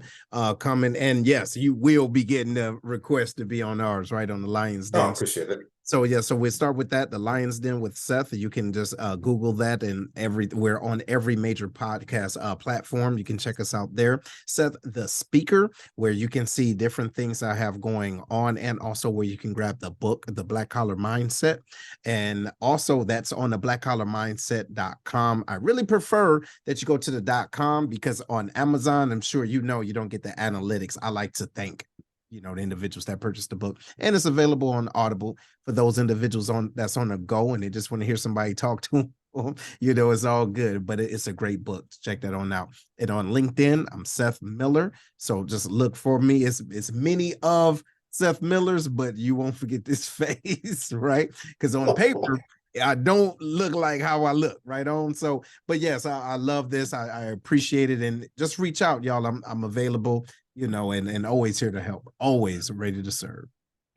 coming. And yes, you will be getting the request to be on ours, right? On the Lions Den. Oh, appreciate it. So yeah, so we'll start with that. The Lions Den with Seth. You can just Google that, and we're on every major podcast platform. You can check us out there. Seth the Speaker, where you can see different things I have going on, and also where you can grab the book, The Black Collar Mindset. And also that's on the blackcollarmindset.com. I really prefer that you go to the .com because on Amazon, I'm sure you don't get the analytics. I like to thank the individuals that purchased the book, and it's available on Audible for those individuals that's on the go and they just want to hear somebody talk to them. It's all good, but it's a great book. Check that on out. And on LinkedIn, I'm Seth Miller. So just look for me. It's many of Seth Miller's, but you won't forget this face, right? Because on paper, I don't look like how I look, right on. So, but yes, I love this. I appreciate it, and just reach out, y'all. I'm available, and always here to help. Always ready to serve.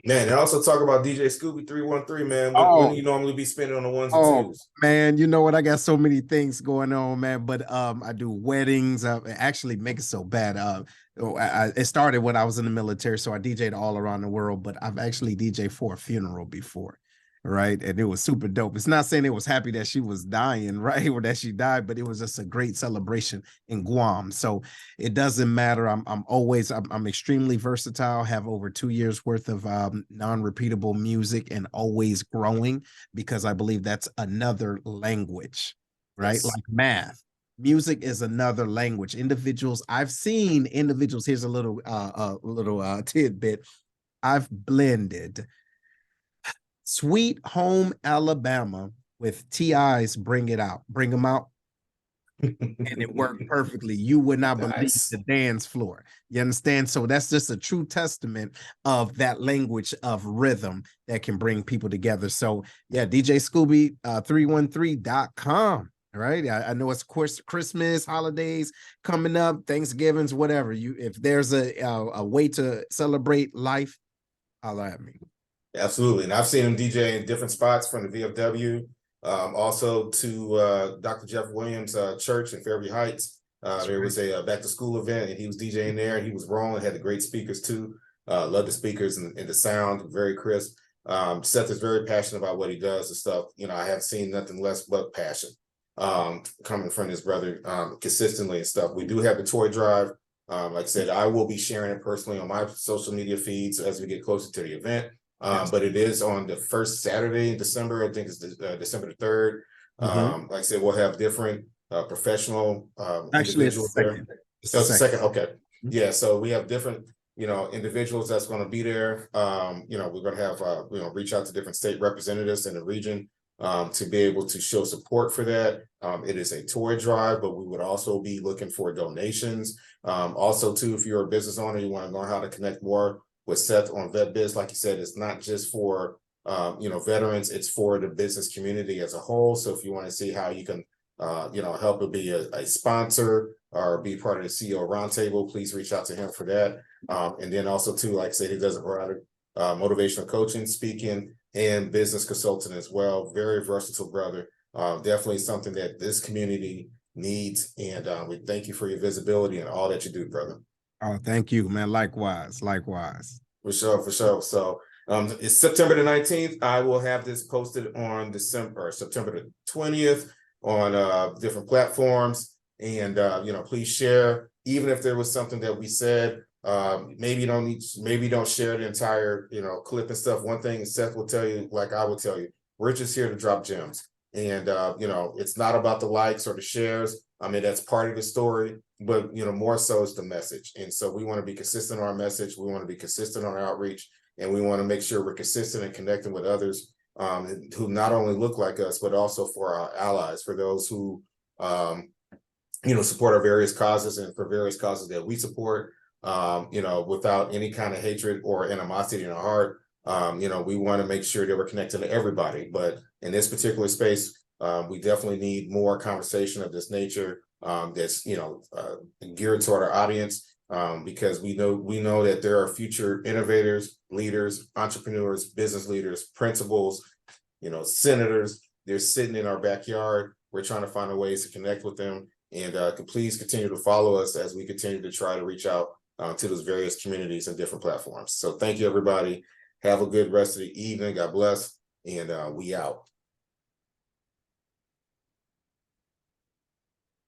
Man, and also talk about DJ Scooby 313, man. When do you normally be spending on the ones and twos? Man, you know what? I got so many things going on, man. But I do weddings. I actually make it so bad. It started when I was in the military, so I DJ'd all around the world. But I've actually DJ'd for a funeral before, right? And it was super dope. It's not saying it was happy that she was dying, right, or that she died, but it was just a great celebration in Guam. So it doesn't matter. I'm extremely versatile. Have over 2 years worth of non-repeatable music, and always growing, because I believe that's another language, right? Yes. Like math. Music is another language. I've seen individuals. Here's a little tidbit. I've blended Sweet Home Alabama with T.I.'s Bring Them Out. And it worked perfectly. You would not believe the dance floor. You understand? So that's just a true testament of that language of rhythm that can bring people together. So yeah, DJ Scooby 313.com. All right. I know it's Christmas, holidays coming up, Thanksgivings, whatever. If there's a way to celebrate life, holla at me. Absolutely. And I've seen him DJ in different spots, from the VFW, also to Dr. Jeff Williams' church in Fairview Heights. There was a back to school event, and he was DJing there, and he was rolling, had the great speakers too. Love the speakers and the sound, very crisp. Seth is very passionate about what he does and stuff. I have seen nothing less but passion coming from his brother consistently and stuff. We do have the toy drive. Like I said, I will be sharing it personally on my social media feeds as we get closer to the event. But it is on the first Saturday in December. I think it's December the 3rd. Like I said, we'll have different professional individuals there. It's the second. Okay. Yeah. So we have different, individuals that's going to be there. We're going to have, reach out to different state representatives in the region to be able to show support for that. It is a toy drive, but we would also be looking for donations. Also, too, if you're a business owner, you want to learn how to connect more with Seth on Vet Biz. Like you said, it's not just for veterans, it's for the business community as a whole. So if you want to see how you can help it be a sponsor or be part of the CEO roundtable, please reach out to him for that. And then also too, like I said, he does a variety of motivational coaching, speaking, and business consulting as well. Very versatile brother. Definitely something that this community needs. And we thank you for your visibility and all that you do, brother. Oh, thank you, man. Likewise. For sure. So it's September the 19th. I will have this posted on September the 20th on different platforms. And please share. Even if there was something that we said, maybe don't share the entire clip and stuff. One thing Seth will tell you, like I will tell you, we're just here to drop gems. And it's not about the likes or the shares. I mean, that's part of the story, but more so is the message. And so we want to be consistent on our message. We want to be consistent on our outreach, and we want to make sure we're consistent and connecting with others who not only look like us, but also for our allies, for those who support our various causes, and for various causes that we support. without any kind of hatred or animosity in our heart. We want to make sure that we're connecting to everybody. But in this particular space, we definitely need more conversation of this nature that's geared toward our audience, because we know that there are future innovators, leaders, entrepreneurs, business leaders, principals, senators. They're sitting in our backyard. We're trying to find ways to connect with them, and please continue to follow us as we continue to try to reach out to those various communities and different platforms. So thank you, everybody. Have a good rest of the evening. God bless, and we out.